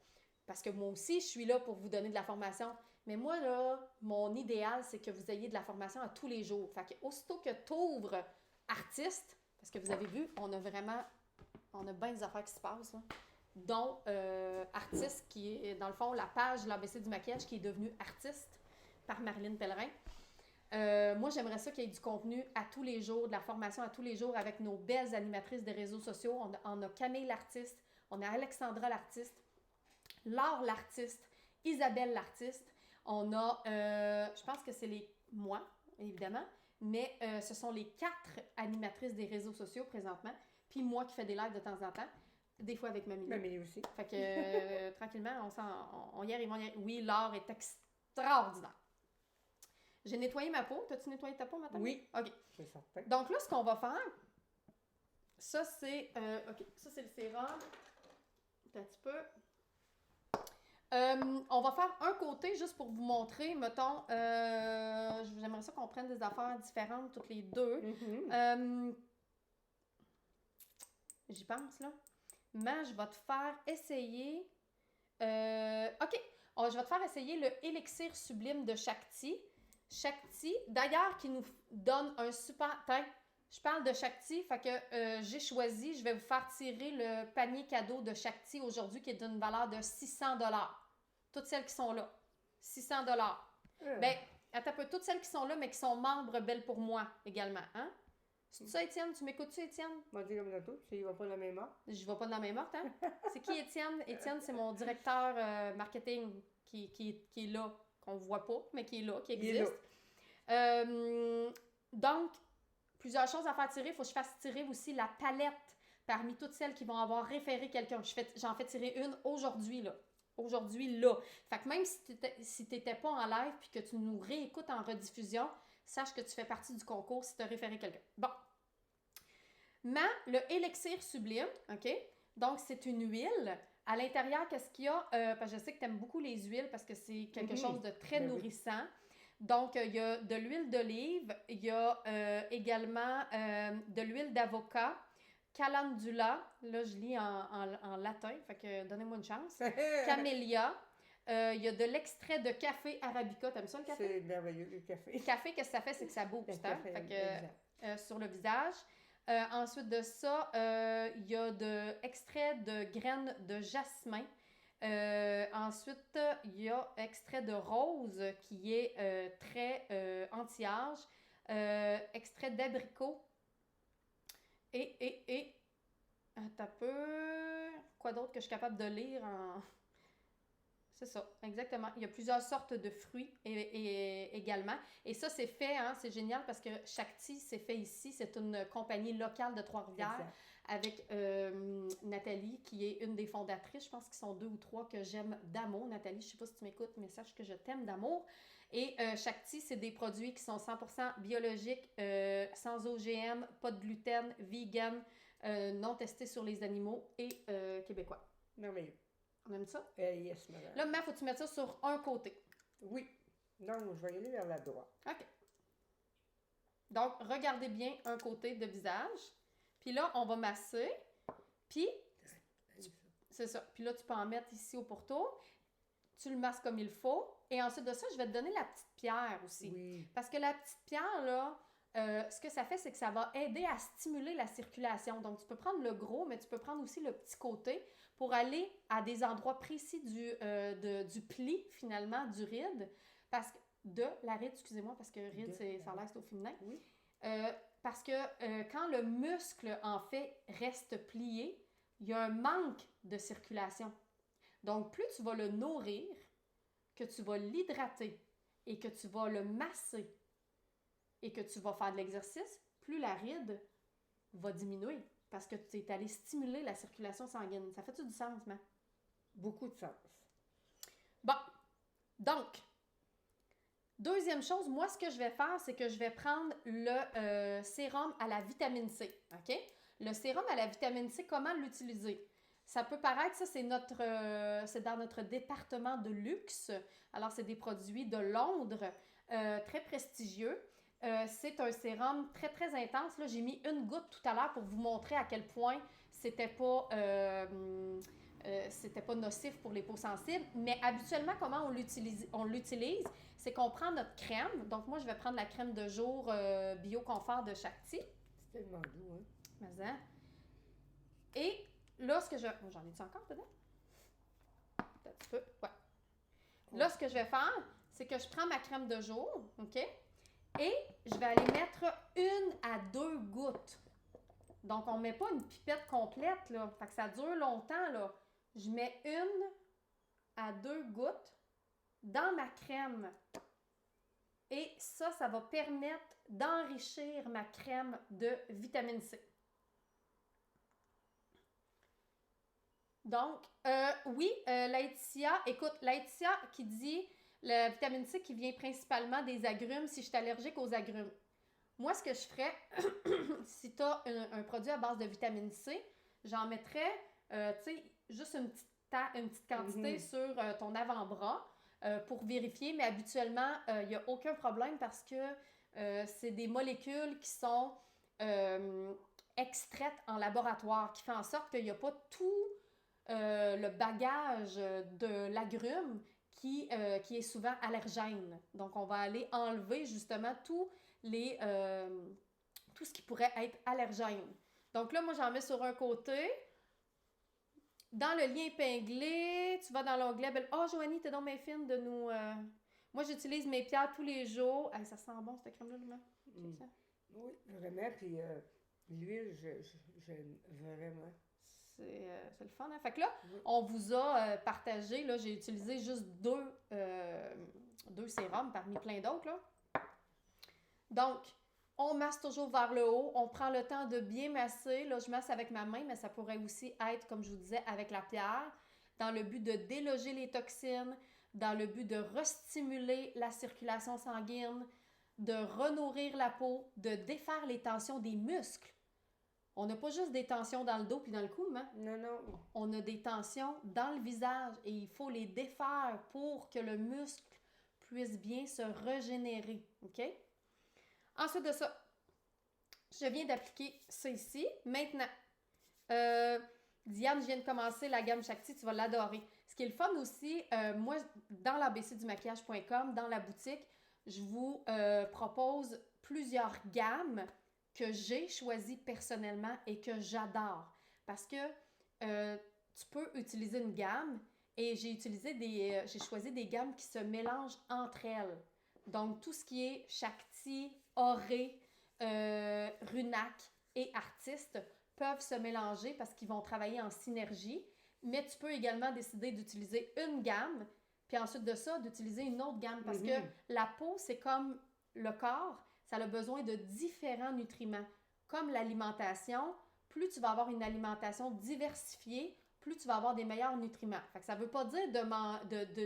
Parce que moi aussi, je suis là pour vous donner de la formation. Mais moi, là, mon idéal, c'est que vous ayez de la formation à tous les jours. Fait que aussitôt que tu ouvres Artiste, parce que vous avez vu, on a bien des affaires qui se passent, là, dont Artiste, qui est, dans le fond, la page de l'ABC du maquillage qui est devenue Artiste par Marilyn Pellerin. Moi, j'aimerais ça qu'il y ait du contenu à tous les jours, de la formation à tous les jours avec nos belles animatrices des réseaux sociaux. On a Camille l'artiste, on a Alexandra l'artiste, Laure l'artiste, Isabelle l'artiste. On a, je pense que c'est moi, évidemment, mais ce sont les 4 animatrices des réseaux sociaux présentement, puis moi qui fais des lives de temps en temps, des fois avec Mamie. Mamie aussi. Fait que tranquillement, on y arrive. Oui, Laure est extraordinaire. J'ai nettoyé ma peau. T'as-tu nettoyé ta peau, maintenant? Oui. OK. C'est certain. Donc là, ce qu'on va faire, ça, c'est... OK, ça, c'est le sérum. Un petit peu. On va faire un côté juste pour vous montrer, mettons, j'aimerais ça qu'on prenne des affaires différentes toutes les deux. J'y pense, là. Mais je vais te faire essayer... OK, je vais te faire essayer le élixir sublime de Shakti. Shakti, d'ailleurs, qui nous donne un super... Je parle de Shakti, fait que j'ai choisi, je vais vous faire tirer le panier cadeau de Shakti aujourd'hui qui est d'une valeur de 600 $. Toutes celles qui sont là. 600 $. Ben, attends un peu, toutes celles qui sont là, mais qui sont membres Belle pour moi également, hein? C'est ça, Étienne? Tu m'écoutes-tu, Étienne? On va dire comme tout, il va pas dans la même ordre. Je vais pas dans la même ordre, hein? C'est qui, Étienne? Étienne, c'est mon directeur marketing qui est là, qu'on voit pas, mais qui est là, qui existe. Donc, plusieurs choses à faire tirer. Il faut que je fasse tirer aussi la palette parmi toutes celles qui vont avoir référé quelqu'un. J'en fais tirer une aujourd'hui, là. Aujourd'hui, là. Fait que même si tu n'étais pas en live puis que tu nous réécoutes en rediffusion, sache que tu fais partie du concours si tu as référé quelqu'un. Bon. Mais le élixir sublime, OK? Donc, c'est une huile. À l'intérieur, qu'est-ce qu'il y a? Parce que je sais que tu aimes beaucoup les huiles parce que c'est quelque chose de très nourrissant. Donc, il y a de l'huile d'olive, il y a également de l'huile d'avocat, calendula, là je lis en latin, fait que donnez-moi une chance, camélia, il y a de l'extrait de café arabica, t'aimes ça le café? C'est merveilleux le café. Le café, qu'est-ce que ça fait? C'est que ça booste, hein? Fait que, sur le visage. Ensuite de ça, il y a de extrait de graines de jasmin. Ensuite, il y a extrait de rose qui est très anti-âge, extrait d'abricot et attends un peu, quoi d'autre que je suis capable de lire en... C'est ça, exactement. Il y a plusieurs sortes de fruits également. Et ça, c'est fait, hein, c'est génial parce que Shakti, c'est fait ici. C'est une compagnie locale de Trois-Rivières avec Nathalie, qui est une des fondatrices. Je pense qu'ils sont 2 ou 3 que j'aime d'amour. Nathalie, je ne sais pas si tu m'écoutes, mais sache que je t'aime d'amour. Et Shakti, c'est des produits qui sont 100% biologiques, sans OGM, pas de gluten, vegan, non testés sur les animaux et québécois. Merveilleux. On aime ça? Yes, madame. Là, maintenant, il faut que tu mettes ça sur un côté. Oui. Non, je vais y aller vers la droite. OK. Donc, regardez bien un côté de visage. Puis là, on va masser. Puis, c'est ça. Puis là, tu peux en mettre ici au pourtour. Tu le masses comme il faut. Et ensuite de ça, je vais te donner la petite pierre aussi. Oui. Parce que la petite pierre, là, ce que ça fait, c'est que ça va aider à stimuler la circulation. Donc, tu peux prendre le gros, mais tu peux prendre aussi le petit côté pour aller à des endroits précis du pli, finalement, du ride. Parce que, de la ride, excusez-moi, parce que ride, ça a l'air c'est au féminin. Oui. Parce que quand le muscle, en fait, reste plié, il y a un manque de circulation. Donc, plus tu vas le nourrir, que tu vas l'hydrater et que tu vas le masser et que tu vas faire de l'exercice, plus la ride va diminuer parce que tu es allé stimuler la circulation sanguine. Ça fait-tu du sens, Matt? Beaucoup de sens. Bon, donc, deuxième chose, moi, ce que je vais faire, c'est que je vais prendre le sérum à la vitamine C, OK? Le sérum à la vitamine C, comment l'utiliser? Ça peut paraître, ça, c'est dans notre département de luxe. Alors, c'est des produits de Londres, très prestigieux. C'est un sérum très, très intense. Là, j'ai mis une goutte tout à l'heure pour vous montrer à quel point c'était pas nocif pour les peaux sensibles. Mais habituellement, comment on l'utilise, c'est qu'on prend notre crème. Donc, moi, je vais prendre la crème de jour Bio-Confort de Shakti. C'est tellement doux, hein? Mais, hein? Et là, ce que j'en ai-tu encore dedans? Un petit peu, ouais. Là, ce que je vais faire, c'est que je prends ma crème de jour, OK? Et je vais aller mettre 1 à 2 gouttes. Donc, on ne met pas une pipette complète, là. Fait que ça dure longtemps, là. Je mets 1 à 2 gouttes dans ma crème. Et ça va permettre d'enrichir ma crème de vitamine C. Donc, oui, Laetitia, écoute, Laetitia qui dit La vitamine C qui vient principalement des agrumes si je suis allergique aux agrumes. Moi, ce que je ferais, si tu as un produit à base de vitamine C, j'en mettrais, tu sais, juste une petite quantité sur ton avant-bras pour vérifier, mais habituellement, il n'y a aucun problème parce que c'est des molécules qui sont extraites en laboratoire, qui fait en sorte qu'il n'y a pas tout le bagage de l'agrume qui est souvent allergène. Donc, on va aller enlever justement tout ce qui pourrait être allergène. Donc là, moi, j'en mets sur un côté. Dans le lien épinglé, tu vas dans l'onglet « Oh, Joanie, t'es donc bien fine de nous... Moi, j'utilise mes pierres tous les jours. Hey, ça sent bon, cette crème-là, Luma. Oui, vraiment. Puis l'huile, j'aime vraiment. C'est le fun, hein? Fait que là, on vous a partagé, là, j'ai utilisé juste deux sérums parmi plein d'autres, là. Donc, on masse toujours vers le haut, on prend le temps de bien masser. Là, je masse avec ma main, mais ça pourrait aussi être, comme je vous disais, avec la pierre, dans le but de déloger les toxines, dans le but de restimuler la circulation sanguine, de renourrir la peau, de défaire les tensions des muscles. On n'a pas juste des tensions dans le dos puis dans le cou, hein? Non, non. On a des tensions dans le visage et il faut les défaire pour que le muscle puisse bien se régénérer, OK? Ensuite de ça, je viens d'appliquer ça ici. Maintenant, Diane, je viens de commencer la gamme Shakti, tu vas l'adorer. Ce qui est le fun aussi, moi, dans l'abcdumaquillage.com, dans la boutique, je vous propose plusieurs gammes que j'ai choisies personnellement et que j'adore. Parce que tu peux utiliser une gamme et j'ai choisi des gammes qui se mélangent entre elles. Donc, tout ce qui est Shakti, Auré, Runac et Artiste peuvent se mélanger parce qu'ils vont travailler en synergie. Mais tu peux également décider d'utiliser une gamme, puis ensuite de ça, d'utiliser une autre gamme. Parce que la peau, c'est comme le corps, ça a besoin de différents nutriments. Comme l'alimentation, plus tu vas avoir une alimentation diversifiée, plus tu vas avoir des meilleurs nutriments. Fait que ça ne veut pas dire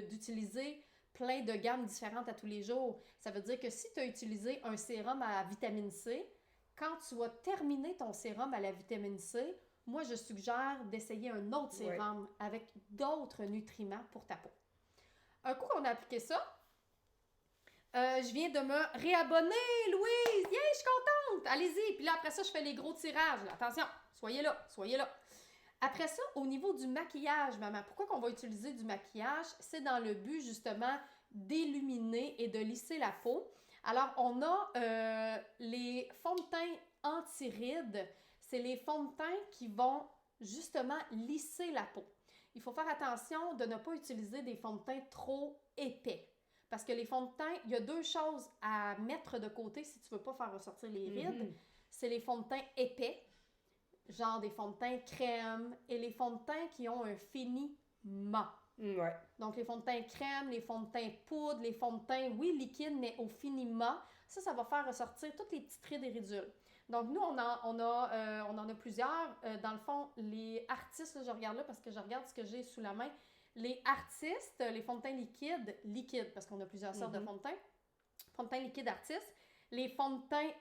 d'utiliser plein de gammes différentes à tous les jours. Ça veut dire que si tu as utilisé un sérum à vitamine C, quand tu vas terminer ton sérum à la vitamine C, moi, je suggère d'essayer un autre sérum avec d'autres nutriments pour ta peau. Un coup qu'on a appliqué ça, je viens de me réabonner, Louise! Yeah, je suis contente! Allez-y! Puis là, après ça, je fais les gros tirages. Là. Attention, soyez là, soyez là. Après ça, au niveau du maquillage, maman, pourquoi qu'on va utiliser du maquillage? C'est dans le but, justement, d'illuminer et de lisser la peau. Alors, on a les fonds de teint anti-rides. C'est les fonds de teint qui vont, justement, lisser la peau. Il faut faire attention de ne pas utiliser des fonds de teint trop épais. Parce que les fonds de teint, il y a deux choses à mettre de côté si tu ne veux pas faire ressortir les rides. C'est les fonds de teint épais, genre des fonds de teint crème, et les fonds de teint qui ont un fini mat. Ouais. Donc, les fonds de teint crème, les fonds de teint poudre, les fonds de teint, oui, liquide, mais au fini mat, ça va faire ressortir toutes les petites rides et ridules. Donc, nous, on en a plusieurs. Dans le fond, les artistes, là, je regarde là parce que je regarde ce que j'ai sous la main. Les artistes, les fonds de teint liquides, parce qu'on a plusieurs sortes de fonds de teint. Fonds de teint liquide artiste. Les fonds de teint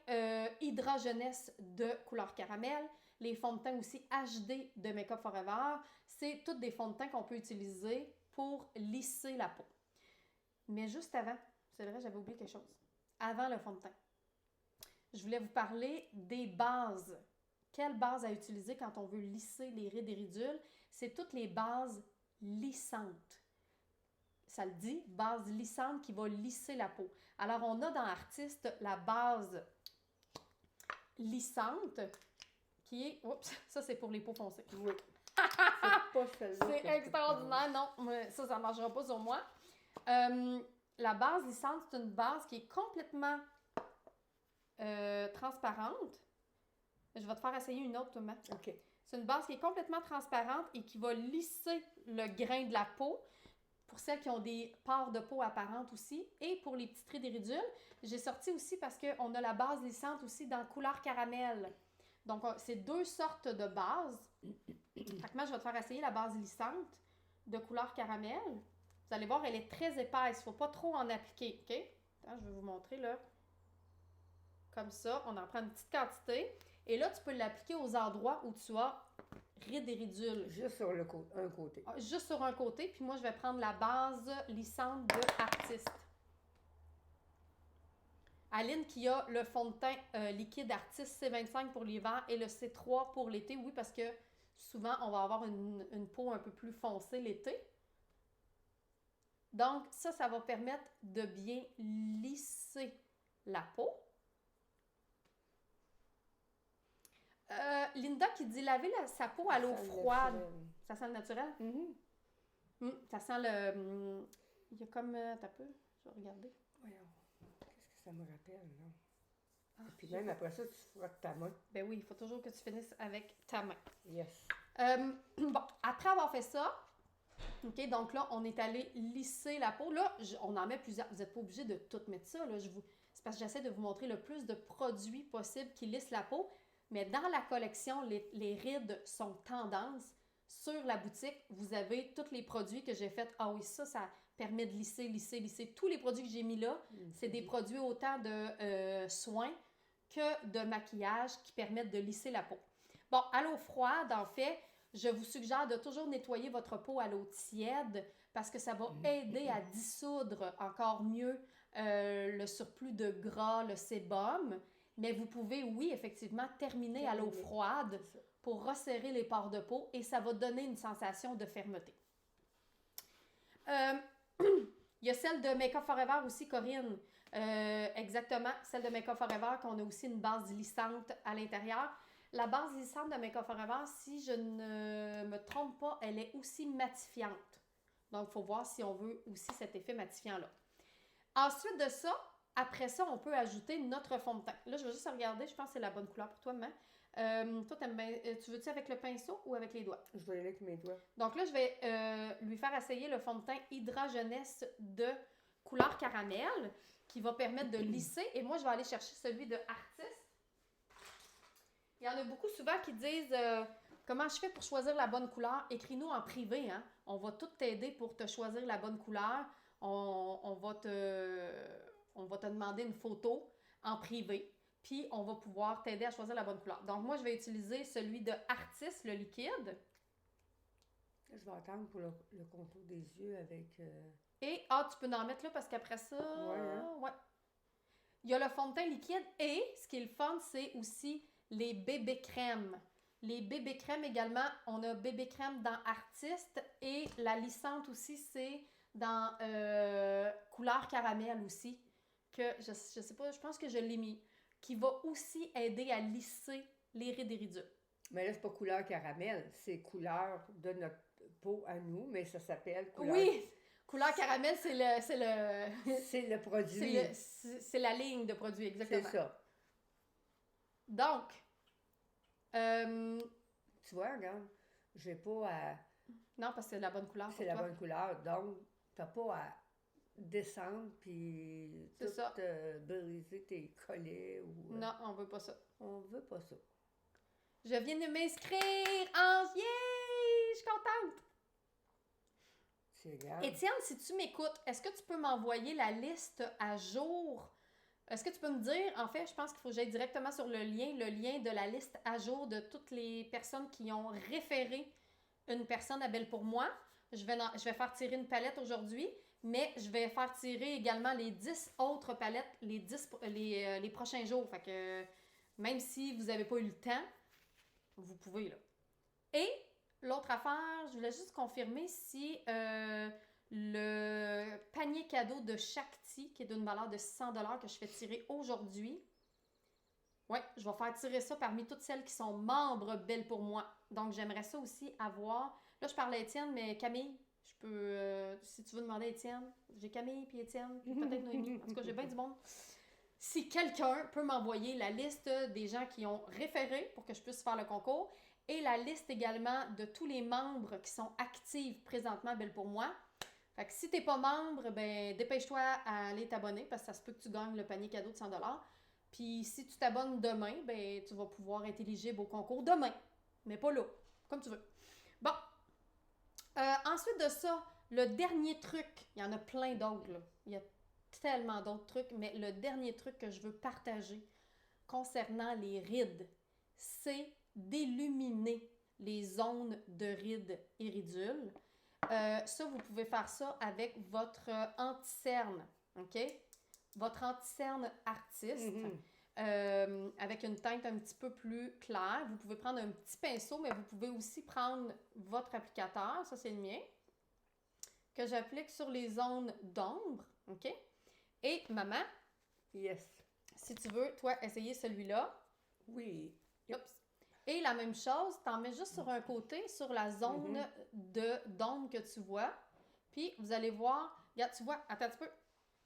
hydrogenesse de couleur caramel. Les fonds de teint aussi HD de Make Up Forever. C'est tous des fonds de teint qu'on peut utiliser pour lisser la peau. Mais juste avant, c'est vrai, j'avais oublié quelque chose. Avant le fond de teint, je voulais vous parler des bases. Quelle base à utiliser quand on veut lisser les rides et ridules? C'est toutes les bases lissantes. Ça le dit, base lissante qui va lisser la peau. Alors, on a dans Artiste la base lissante qui est... Oups, ça c'est pour les peaux foncées. Oui. C'est pas celle-là. C'est extraordinaire. Non, ça ne marchera pas sur moi. La base lissante, c'est une base qui est complètement transparente. Je vais te faire essayer une autre, Thomas. OK. C'est une base qui est complètement transparente et qui va lisser le grain de la peau. Pour celles qui ont des pores de peau apparentes aussi. Et pour les petites rides et ridules, j'ai sorti aussi parce qu'on a la base lissante aussi dans couleur caramel. Donc, c'est deux sortes de bases. Fait que moi, je vais te faire essayer la base lissante de couleur caramel. Vous allez voir, elle est très épaisse. Il ne faut pas trop en appliquer, OK? Attends, je vais vous montrer, là. Comme ça, on en prend une petite quantité. Et là, tu peux l'appliquer aux endroits où tu as rides et ridules. Juste sur un côté. Juste sur un côté. Puis moi, je vais prendre la base lissante de Artiste. Aline qui a le fond de teint liquide Artiste C25 pour l'hiver et le C3 pour l'été. Oui, parce que souvent, on va avoir une peau un peu plus foncée l'été. Donc, ça va permettre de bien lisser la peau. Linda qui dit laver sa peau à l'eau froide. Ça sent le naturel? Ça sent le... il y a comme... T'as peu? Je vais regarder. Voyons. Qu'est-ce que ça me rappelle, non? Et puis même après ça, tu frottes ta main. Ben oui, il faut toujours que tu finisses avec ta main. Yes. Bon, après avoir fait ça, OK, donc là, on est allé lisser la peau. Là, on en met plusieurs. Vous n'êtes pas obligé de tout mettre ça. Là. C'est parce que j'essaie de vous montrer le plus de produits possibles qui lissent la peau. Mais dans la collection, les rides sont tendance. Sur la boutique, vous avez tous les produits que j'ai faits. Ah oui, ça permet de lisser. Tous les produits que j'ai mis là, c'est des produits autant de soins que de maquillage qui permettent de lisser la peau. Bon, à l'eau froide, en fait, je vous suggère de toujours nettoyer votre peau à l'eau tiède parce que ça va aider à dissoudre encore mieux le surplus de gras, le sébum. Mais vous pouvez, oui, effectivement, terminer à l'eau froide pour resserrer les pores de peau et ça va donner une sensation de fermeté. Il y a celle de Make Up Forever aussi, Corinne. Exactement, celle de Make Up Forever, qu'on a aussi une base lissante à l'intérieur. La base lissante de Make Up Forever, si je ne me trompe pas, elle est aussi matifiante. Donc, il faut voir si on veut aussi cet effet matifiant-là. Ensuite de ça, après ça, on peut ajouter notre fond de teint. Là, je vais juste regarder, je pense que c'est la bonne couleur pour toi, maman. Toi, tu veux-tu avec le pinceau ou avec les doigts? Je vais y aller avec mes doigts. Donc là, je vais lui faire essayer le fond de teint Hydra Jeunesse de couleur caramel qui va permettre de lisser. Et moi, je vais aller chercher celui de Artiste. Il y en a beaucoup souvent qui disent comment je fais pour choisir la bonne couleur? Écris-nous en privé. Hein? On va tout t'aider pour te choisir la bonne couleur. On va te demander une photo en privé. Puis, on va pouvoir t'aider à choisir la bonne couleur. Donc, moi, je vais utiliser celui de Artiste, le liquide. Je vais attendre pour le contour des yeux avec... Et, tu peux en mettre là parce qu'après ça... Ouais, hein? Ouais. Il y a le fond de teint liquide et, ce qui est le fun, c'est aussi les bébés crèmes. Les bébés crèmes également, on a bébé crème dans Artiste et la lissante aussi, c'est dans couleur caramel aussi. Que je sais pas, je pense que je l'ai mis. Qui va aussi aider à lisser les rides et ridules. Mais là, c'est pas couleur caramel, c'est couleur de notre peau à nous, mais ça s'appelle couleur... Oui! Couleur caramel, c'est le... c'est le produit. C'est la ligne de produit, exactement. C'est ça. Donc... tu vois, regarde, j'ai pas à... Non, parce que c'est la bonne couleur. C'est la bonne couleur, donc t'as pas à descendre puis tout briser tes collets ou... Non, on veut pas ça. On veut pas ça. Je viens de m'inscrire en... Yeah! Je suis contente! C'est grave. Étienne, si tu m'écoutes, est-ce que tu peux m'envoyer la liste à jour? Est-ce que tu peux me dire, en fait, je pense qu'il faut que j'aille directement sur le lien de la liste à jour de toutes les personnes qui ont référé une personne à Belle pour moi. Je vais faire tirer une palette aujourd'hui, mais je vais faire tirer également les 10 autres palettes les prochains jours. Fait que même si vous n'avez pas eu le temps, vous pouvez, là. Et l'autre affaire, je voulais juste confirmer si le panier cadeau de Shakti, qui est d'une valeur de 600$ que je fais tirer aujourd'hui, oui, je vais faire tirer ça parmi toutes celles qui sont membres Belle pour moi. Donc, j'aimerais ça aussi avoir... Là, je parle à Étienne, mais Camille, je peux... si tu veux demander à Étienne, j'ai Camille puis Étienne, puis peut-être Noémie. En tout cas, j'ai bien du monde. Si quelqu'un peut m'envoyer la liste des gens qui ont référé pour que je puisse faire le concours et la liste également de tous les membres qui sont actifs présentement Belle pour moi. Fait que si t'es pas membre, ben dépêche-toi à aller t'abonner parce que ça se peut que tu gagnes le panier cadeau de 100$. Puis si tu t'abonnes demain, ben tu vas pouvoir être éligible au concours demain. Mais pas là, comme tu veux. Bon. Ensuite de ça, le dernier truc, il y en a plein d'autres, là. Il y a tellement d'autres trucs, mais le dernier truc que je veux partager concernant les rides, c'est d'illuminer les zones de rides iridules. Ça, vous pouvez faire ça avec votre anti-cerne, OK? Votre anti-cerne artiste, avec une teinte un petit peu plus claire. Vous pouvez prendre un petit pinceau, mais vous pouvez aussi prendre votre applicateur, ça c'est le mien, que j'applique sur les zones d'ombre, OK? Et maman, Yes. si tu veux, toi, essayer celui-là. Oui. Oups. Et la même chose, t'en mets juste sur un côté, sur la zone d'ombre que tu vois. Puis, vous allez voir, regarde, tu vois, attends un petit peu,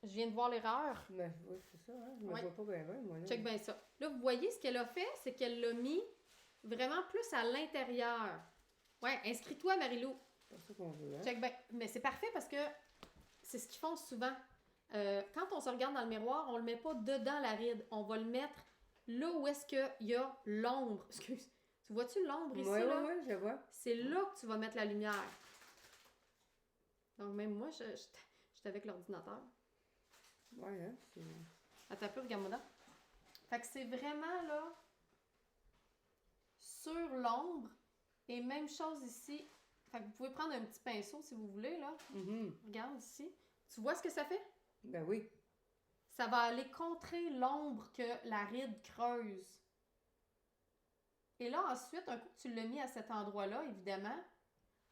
je viens de voir l'erreur. Mais oui, c'est ça, hein? Je me Ouais. vois pas bien, moi. Là. Check bien ça. Là, vous voyez, ce qu'elle a fait, c'est qu'elle l'a mis vraiment plus à l'intérieur. Ouais, inscris-toi, Marie-Lou. C'est pas ça qu'on veut, hein? Check bien. Mais c'est parfait parce que c'est ce qu'ils font souvent. Quand on se regarde dans le miroir, on le met pas dedans la ride. On va le mettre là où est-ce qu'il y a l'ombre. Excuse. Tu vois-tu l'ombre ici, là? Oui, je vois. C'est là que tu vas mettre la lumière. Donc, même moi, j'étais avec l'ordinateur. Ouais, hein? C'est... Attends un peu, regarde-moi là. Fait que c'est vraiment, là, sur l'ombre. Et même chose ici. Fait que vous pouvez prendre un petit pinceau si vous voulez, là. Regarde ici. Tu vois ce que ça fait? Ben oui. Ça va aller contrer l'ombre que la ride creuse. Et là, ensuite, un coup que tu l'as mis à cet endroit-là, évidemment,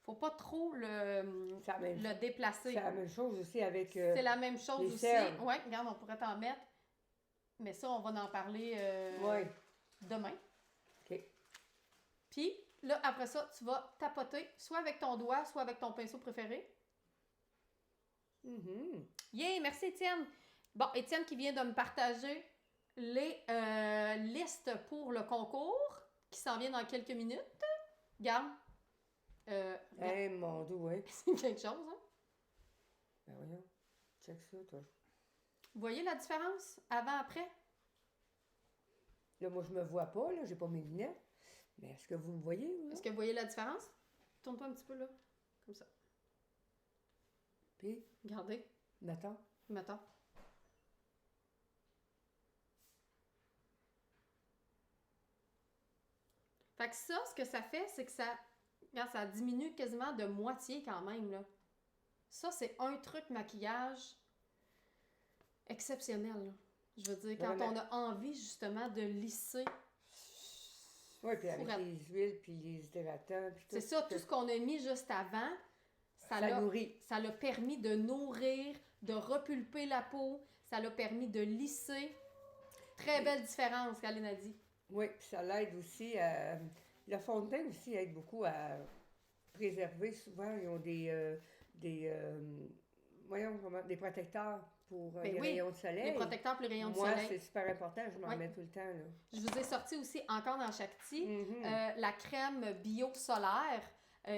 faut pas trop le déplacer. C'est la même chose aussi avec c'est la même chose les aussi. cernes. Oui, regarde, on pourrait t'en mettre. Mais ça, on va en parler demain. OK. Puis, là, après ça, tu vas tapoter, soit avec ton doigt, soit avec ton pinceau préféré. Yeah, merci Étienne. Bon, Étienne qui vient de me partager les listes pour le concours qui s'en vient dans quelques minutes. Regarde. Hey, mon Dieu, ouais. C'est quelque chose, hein? Ben voyons. Check ça, toi. Vous voyez la différence avant-après? Là, moi, je me vois pas, là. J'ai pas mes lunettes. Mais est-ce que vous me voyez, là? Est-ce que vous voyez la différence? Tourne-toi un petit peu, là. Comme ça. Puis, Regardez. mettons. Mettons. Fait que ça, ce que ça fait, c'est que ça diminue quasiment de moitié quand même, là. Ça, c'est un truc maquillage exceptionnel, là. Je veux dire, quand on a envie, justement, de lisser. Oui, puis avec les huiles, puis les hydratants, puis tout. C'est ça, tout ce qu'on a mis juste avant, ça nourrit. Ça l'a permis de nourrir, de repulper la peau, ça l'a permis de lisser. Très belle différence, Caline a dit. Oui, puis ça l'aide aussi à... Le fond de teint aussi aide beaucoup à préserver. Souvent, ils ont des protecteurs pour les rayons de soleil. Les protecteurs pour les rayons de soleil. soleil. Moi, c'est super important. Je m'en mets tout le temps. Là. Je vous ai sorti aussi, encore dans Shakti, la crème bio solaire,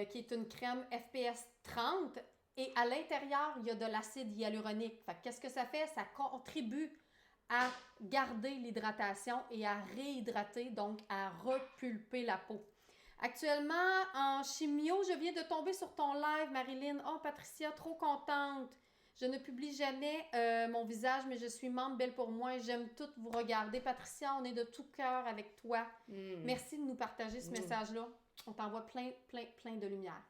qui est une crème FPS 30. Et à l'intérieur, il y a de l'acide hyaluronique. Fait que qu'est-ce que ça fait? Ça contribue à garder l'hydratation et à réhydrater, donc à repulper la peau. Actuellement, en chimio, je viens de tomber sur ton live, Marilyn. Oh, Patricia, trop contente. Je ne publie jamais mon visage, mais je suis membre Belle pour moi et j'aime tout vous regarder. Patricia, on est de tout cœur avec toi. Merci de nous partager ce message-là. On t'envoie plein de lumière.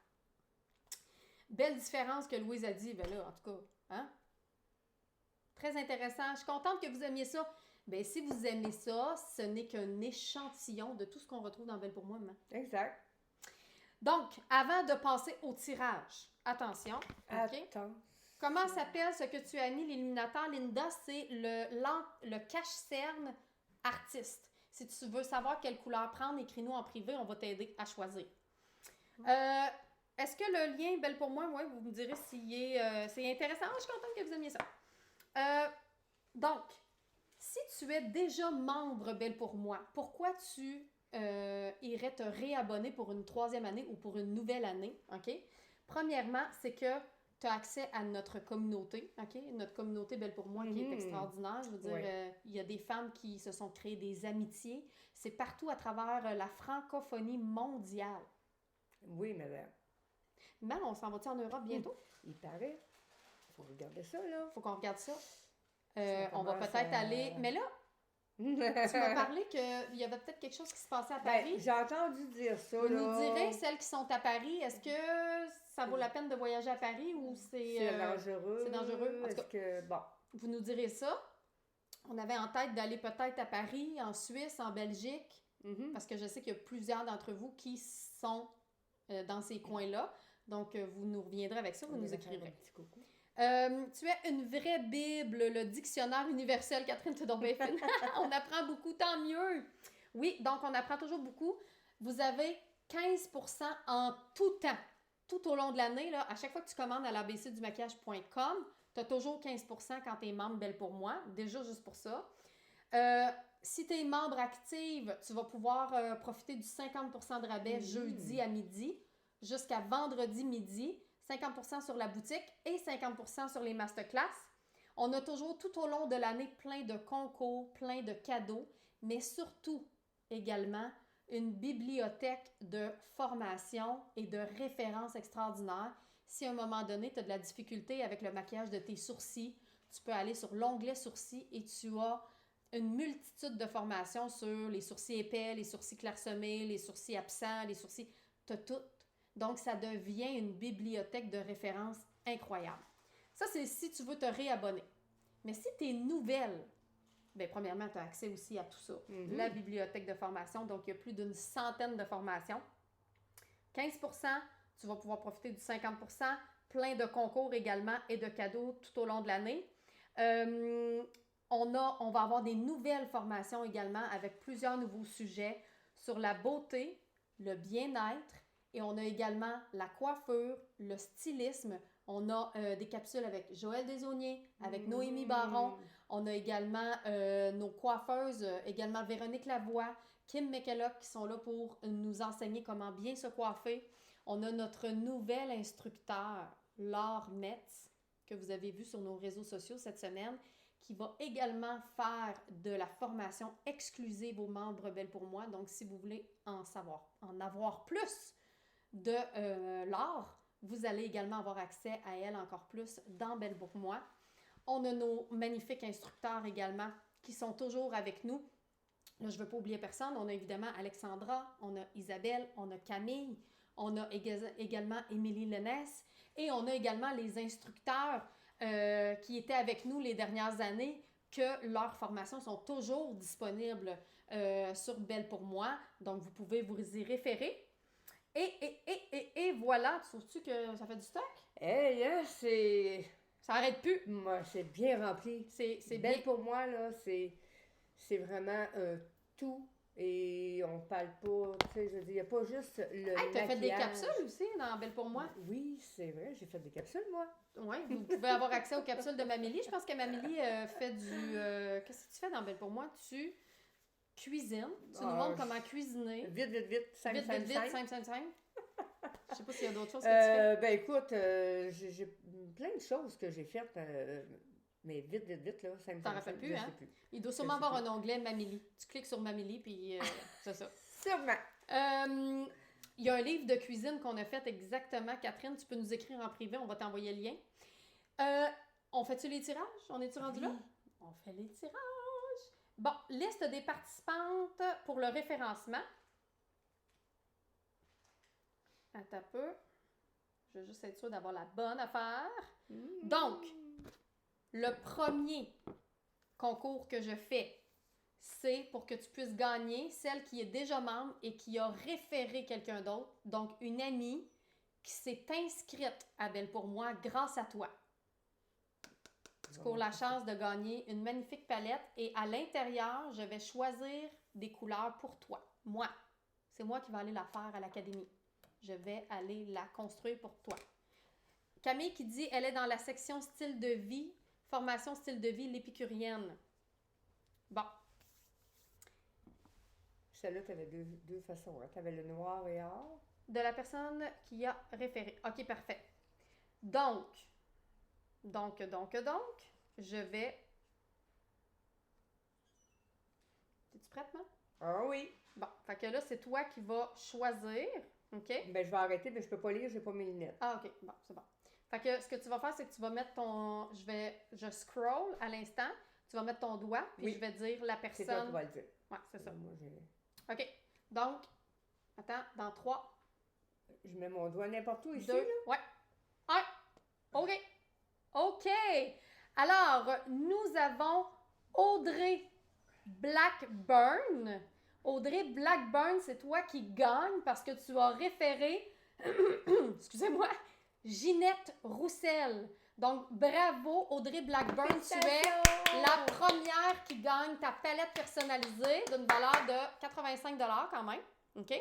Belle différence que Louise a dit, ben là, en tout cas, hein? Très intéressant. Je suis contente que vous aimiez ça. Bien, si vous aimez ça, ce n'est qu'un échantillon de tout ce qu'on retrouve dans Belle pour moi, maman. Exact. Donc, avant de passer au tirage, attention. Okay? Comment s'appelle ce que tu as mis, l'illuminateur, Linda? C'est le cache-cerne artiste. Si tu veux savoir quelle couleur prendre, écris-nous en privé, on va t'aider à choisir. Est-ce que le lien Belle pour moi, vous me direz si c'est intéressant? Je suis contente que vous aimiez ça. Donc, si tu es déjà membre Belle pour moi, pourquoi tu irais te réabonner pour une 3e année ou pour une nouvelle année? OK? Premièrement, c'est que tu as accès à notre communauté, OK? Notre communauté Belle pour moi qui est extraordinaire. Je veux dire, il y a des femmes qui se sont créées des amitiés. C'est partout à travers la francophonie mondiale. Oui, madame. Mal, on s'en va-tu en Europe bientôt? Il paraît. Faut regarder ça, là. Faut qu'on regarde ça. Ça On va commence peut-être à- aller... Mais là, tu m'as parlé qu'il y avait peut-être quelque chose qui se passait à Paris. Ben, j'ai entendu dire ça, Vous là. nous direz, celles qui sont à Paris, est-ce que ça vaut la peine de voyager à Paris ou c'est... C'est dangereux. c'est dangereux. En tout Est-ce cas, que... Bon. vous nous direz ça. On avait en tête d'aller peut-être à Paris, en Suisse, en Belgique, Mhm. parce que je sais qu'il y a plusieurs d'entre vous qui sont dans ces coins-là. Donc, vous nous reviendrez avec ça, vous On nous va faire un écrivrez. petit coucou. Tu es une vraie Bible, le dictionnaire universel, Catherine Tudor-Béfin. On apprend beaucoup, tant mieux. Oui, donc on apprend toujours beaucoup. Vous avez 15% en tout temps, tout au long de l'année. Là, à chaque fois que tu commandes à l'abcdumaquillage.com, tu as toujours 15% quand tu es membre Belle pour moi, déjà juste pour ça. Si tu es membre active, tu vas pouvoir profiter du 50% de rabais jeudi à midi jusqu'à vendredi midi. 50% sur la boutique et 50% sur les masterclass. On a toujours tout au long de l'année plein de concours, plein de cadeaux, mais surtout également une bibliothèque de formation et de références extraordinaires. Si à un moment donné, tu as de la difficulté avec le maquillage de tes sourcils, tu peux aller sur l'onglet sourcils et tu as une multitude de formations sur les sourcils épais, les sourcils clairsemés, les sourcils absents, les sourcils... Tu as tout. Donc, ça devient une bibliothèque de références incroyable. Ça, c'est si tu veux te réabonner. Mais si tu es nouvelle, bien, premièrement, tu as accès aussi à tout ça. La bibliothèque de formation, donc il y a plus d'une centaine de formations. 15%, tu vas pouvoir profiter du 50%, plein de concours également et de cadeaux tout au long de l'année. On va avoir des nouvelles formations également avec plusieurs nouveaux sujets sur la beauté, le bien-être, et on a également la coiffure, le stylisme. On a des capsules avec Joëlle Desaulniers, avec Noémie Baron. On a également nos coiffeuses, également Véronique Lavoie, Kim McKellock qui sont là pour nous enseigner comment bien se coiffer. On a notre nouvel instructeur, Laure Metz, que vous avez vu sur nos réseaux sociaux cette semaine, qui va également faire de la formation exclusive aux membres Belle pour moi. Donc, si vous voulez en avoir plus de l'art, vous allez également avoir accès à elle encore plus dans Belle pour moi. On a nos magnifiques instructeurs également qui sont toujours avec nous. Là, je ne veux pas oublier personne. On a évidemment Alexandra, on a Isabelle, on a Camille, on a également Émilie Lenès et on a également les instructeurs qui étaient avec nous les dernières années, que leurs formations sont toujours disponibles sur Belle pour moi. Donc, vous pouvez vous y référer. Et voilà, trouves-tu que ça fait du stock? Hey, hein, c'est... Ça arrête plus. Moi, c'est bien rempli. C'est Belle bien. pour moi, là, c'est vraiment tout. Et on parle pas, tu sais, je veux dire, il n'y a pas juste le Hey, t'as fait des maquillage. capsules aussi dans Belle pour moi? Oui, c'est vrai, j'ai fait des capsules, moi. Oui, vous pouvez avoir accès aux capsules de Mamélie. Je pense que Mamélie fait du... qu'est-ce que tu fais dans Belle pour moi? Tu cuisines. Tu nous montres comment cuisiner. Vite, vite, vite, simple, Vite, simple, vite, simple. simple, simple, simple. Je sais pas s'il y a d'autres choses que tu fais. Ben écoute, j'ai plein de choses que j'ai faites, mais vite, vite, vite, là, simple, T'en simple, rappelles simple, plus, je hein? sais plus. Il doit sûrement avoir un onglet Mamélie. Tu cliques sur Mamélie, puis c'est ça. Sûrement. Il y a un livre de cuisine qu'on a fait exactement. Catherine, tu peux nous écrire en privé, on va t'envoyer le lien. On fait-tu les tirages? On est-tu rendu là? On fait les tirages. Bon, liste des participantes pour le référencement. Attends un peu. Je veux juste être sûre d'avoir la bonne affaire. Donc, le premier concours que je fais, c'est pour que tu puisses gagner celle qui est déjà membre et qui a référé quelqu'un d'autre. Donc, une amie qui s'est inscrite à Belle pour moi grâce à toi. Tu cours la chance de gagner une magnifique palette et à l'intérieur, je vais choisir des couleurs pour toi. Moi. C'est moi qui vais aller la faire à l'académie. Je vais aller la construire pour toi. Camille qui dit, elle est dans la section style de vie, formation style de vie, l'épicurienne. Bon. Celle-là, tu avais deux façons. Hein. Tu avais le noir et or. De la personne qui a référé. OK, parfait. Donc, je vais... Es-tu prête, moi? Ah oui. Bon, fait que là, c'est toi qui vas choisir, OK? Ben, je vais arrêter, mais je peux pas lire, j'ai pas mes lunettes. Ah, OK, bon, c'est bon. Fait que ce que tu vas faire, c'est que tu vas mettre ton... Je scroll à l'instant, tu vas mettre ton doigt, puis Oui. je vais dire la C'est toi personne... qui vas le dire. Ouais, c'est ça. Moi, OK, donc, attends, dans 3, je mets mon doigt n'importe où ici, 2, là. ouais, 1, OK. OK, alors, nous avons Audrey Blackburn. Audrey Blackburn, c'est toi qui gagne parce que tu as référé, excusez-moi, Ginette Roussel. Donc, bravo Audrey Blackburn, tu es la première qui gagne ta palette personnalisée d'une valeur de 85 $ quand même. OK?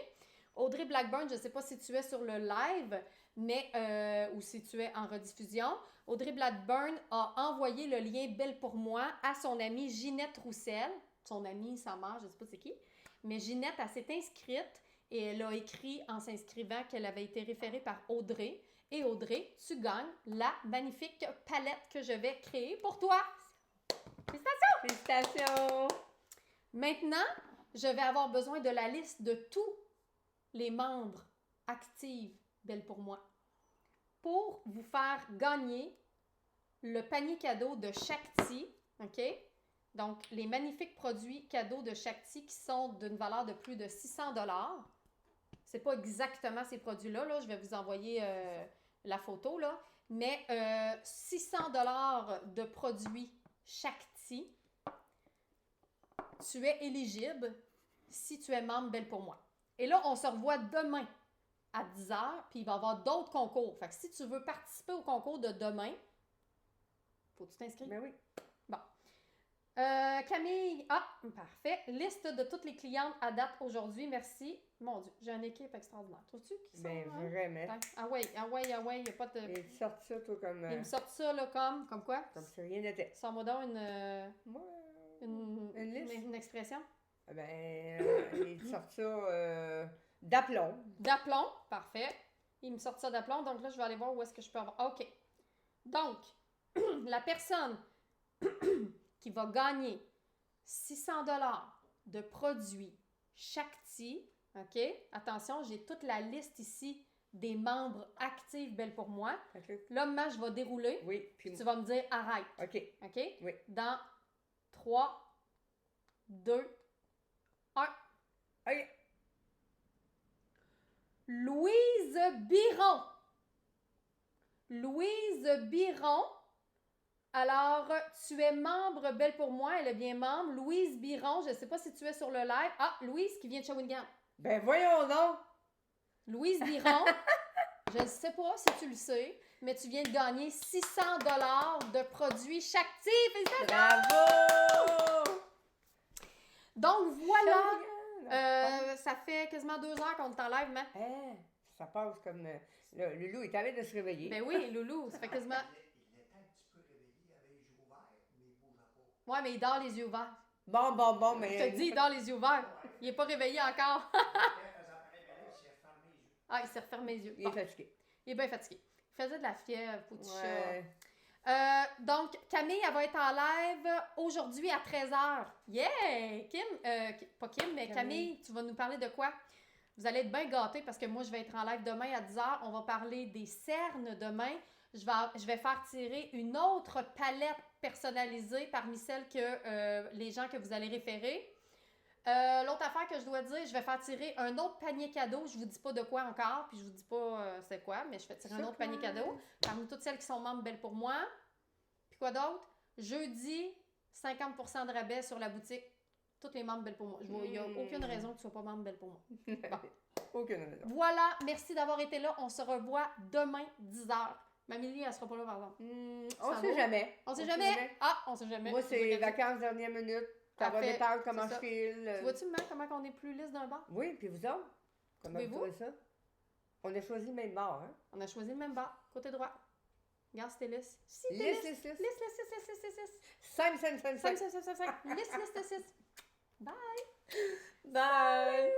Audrey Blackburn, je ne sais pas si tu es sur le live, mais ou si tu es en rediffusion. Audrey Blackburn a envoyé le lien Belle pour moi à son amie Ginette Roussel. Son amie, sa mère, je ne sais pas c'est qui. Mais Ginette, elle s'est inscrite et elle a écrit en s'inscrivant qu'elle avait été référée par Audrey. Et Audrey, tu gagnes la magnifique palette que je vais créer pour toi. Félicitations! Félicitations! Maintenant, je vais avoir besoin de la liste de tous les membres actifs Belle pour moi pour vous faire gagner le panier cadeau de Shakti, OK? Donc, les magnifiques produits cadeaux de Shakti qui sont d'une valeur de plus de 600 $. C'est pas exactement ces produits-là, là. Je vais vous envoyer la photo, là. Mais 600 $ de produits Shakti, tu es éligible si tu es membre Belle pour moi. Et là, on se revoit demain à 10h, puis il va y avoir d'autres concours. Fait que si tu veux participer au concours de demain, faut que tu t'inscrives. Ben oui. Bon. Camille, parfait. Liste de toutes les clientes à date aujourd'hui, merci. Mon Dieu, j'ai une équipe extraordinaire. Trouves-tu qu'ils sont... Ben vraiment. Ah ouais, il n'y a pas de... Et tu sortes ça, toi, comme... Ils me sortent ça, là, comme quoi? Comme si rien n'était. Sors-moi donc Moi, une liste? une expression. Ils te sortent ça d'aplomb. D'aplomb, parfait. Ils me sortent ça d'aplomb, donc là, je vais aller voir où est-ce que je peux avoir... OK. Donc, la personne qui va gagner 600 $ de produits Shakti, OK? Attention, j'ai toute la liste ici des membres actifs Belle pour moi. Okay. Là, maintenant, je vais dérouler. Oui. Puis... Tu vas me dire arrête. OK. OK? Oui. Dans 3, 2, 1. OK. Louise Biron. Louise Biron. Alors, tu es membre Belle pour moi, elle est bien membre. Louise Biron, je ne sais pas si tu es sur le live. Ah, Louise qui vient de Shawinigan. Ben voyons donc! Louise Biron, je ne sais pas si tu le sais, mais tu viens de gagner 600 $ de produits Shakti. Bravo! Donc voilà, ça fait quasiment 2 heures qu'on est en live, mais... Hein? Ça passe comme... le Loulou est allé de se réveiller. Ben oui, Loulou, ça fait quasiment... Il était un petit peu réveillé, il avait les yeux ouverts, mais il ne bougeait pas. Ouais, mais il dort les yeux ouverts. Bon, mais... Je te dis, il dort les yeux ouverts. Il n'est pas réveillé encore. Ah, il s'est refermé les yeux. Il est fatigué. Il est bien fatigué. Il faisait de la fièvre, petit Ouais. chat. Donc, Camille, elle va être en live aujourd'hui à 13h. Yeah! Kim, pas Kim, mais Camille, tu vas nous parler de quoi? Vous allez être bien gâtés parce que moi, je vais être en live demain à 10h. On va parler des cernes demain. Je vais faire tirer une autre palette personnalisée parmi celles que les gens que vous allez référer. L'autre affaire que je dois dire, je vais faire tirer un autre panier cadeau. Je vous dis pas de quoi encore, puis je vous dis pas c'est quoi, mais je fais tirer un autre panier cadeau parmi toutes celles qui sont membres Belle pour moi. Puis quoi d'autre? Jeudi, 50% de rabais sur la boutique. Tous les membres Belle pour moi. Il n'y a aucune raison que tu sois pas membre Belle pour moi. Bon. Aucune raison. Voilà, merci d'avoir été là. On se revoit demain, 10h. Mamélie, elle sera pas là, par exemple. On sait jamais. On sait jamais. Ah, on sait jamais. Moi, c'est les vacances dernière minute. Ça va dépendre comment je file. Tu vois-tu, maman, comment on est plus lisse d'un bord? Oui, puis vous autres? Comment vous trouvez ça? On a choisi le même bord, hein? On a choisi le même bord, côté droit. Regarde si t'es lisse. Si t'es lisse. Lisse. 5. Lisse, 6. Bye! Bye!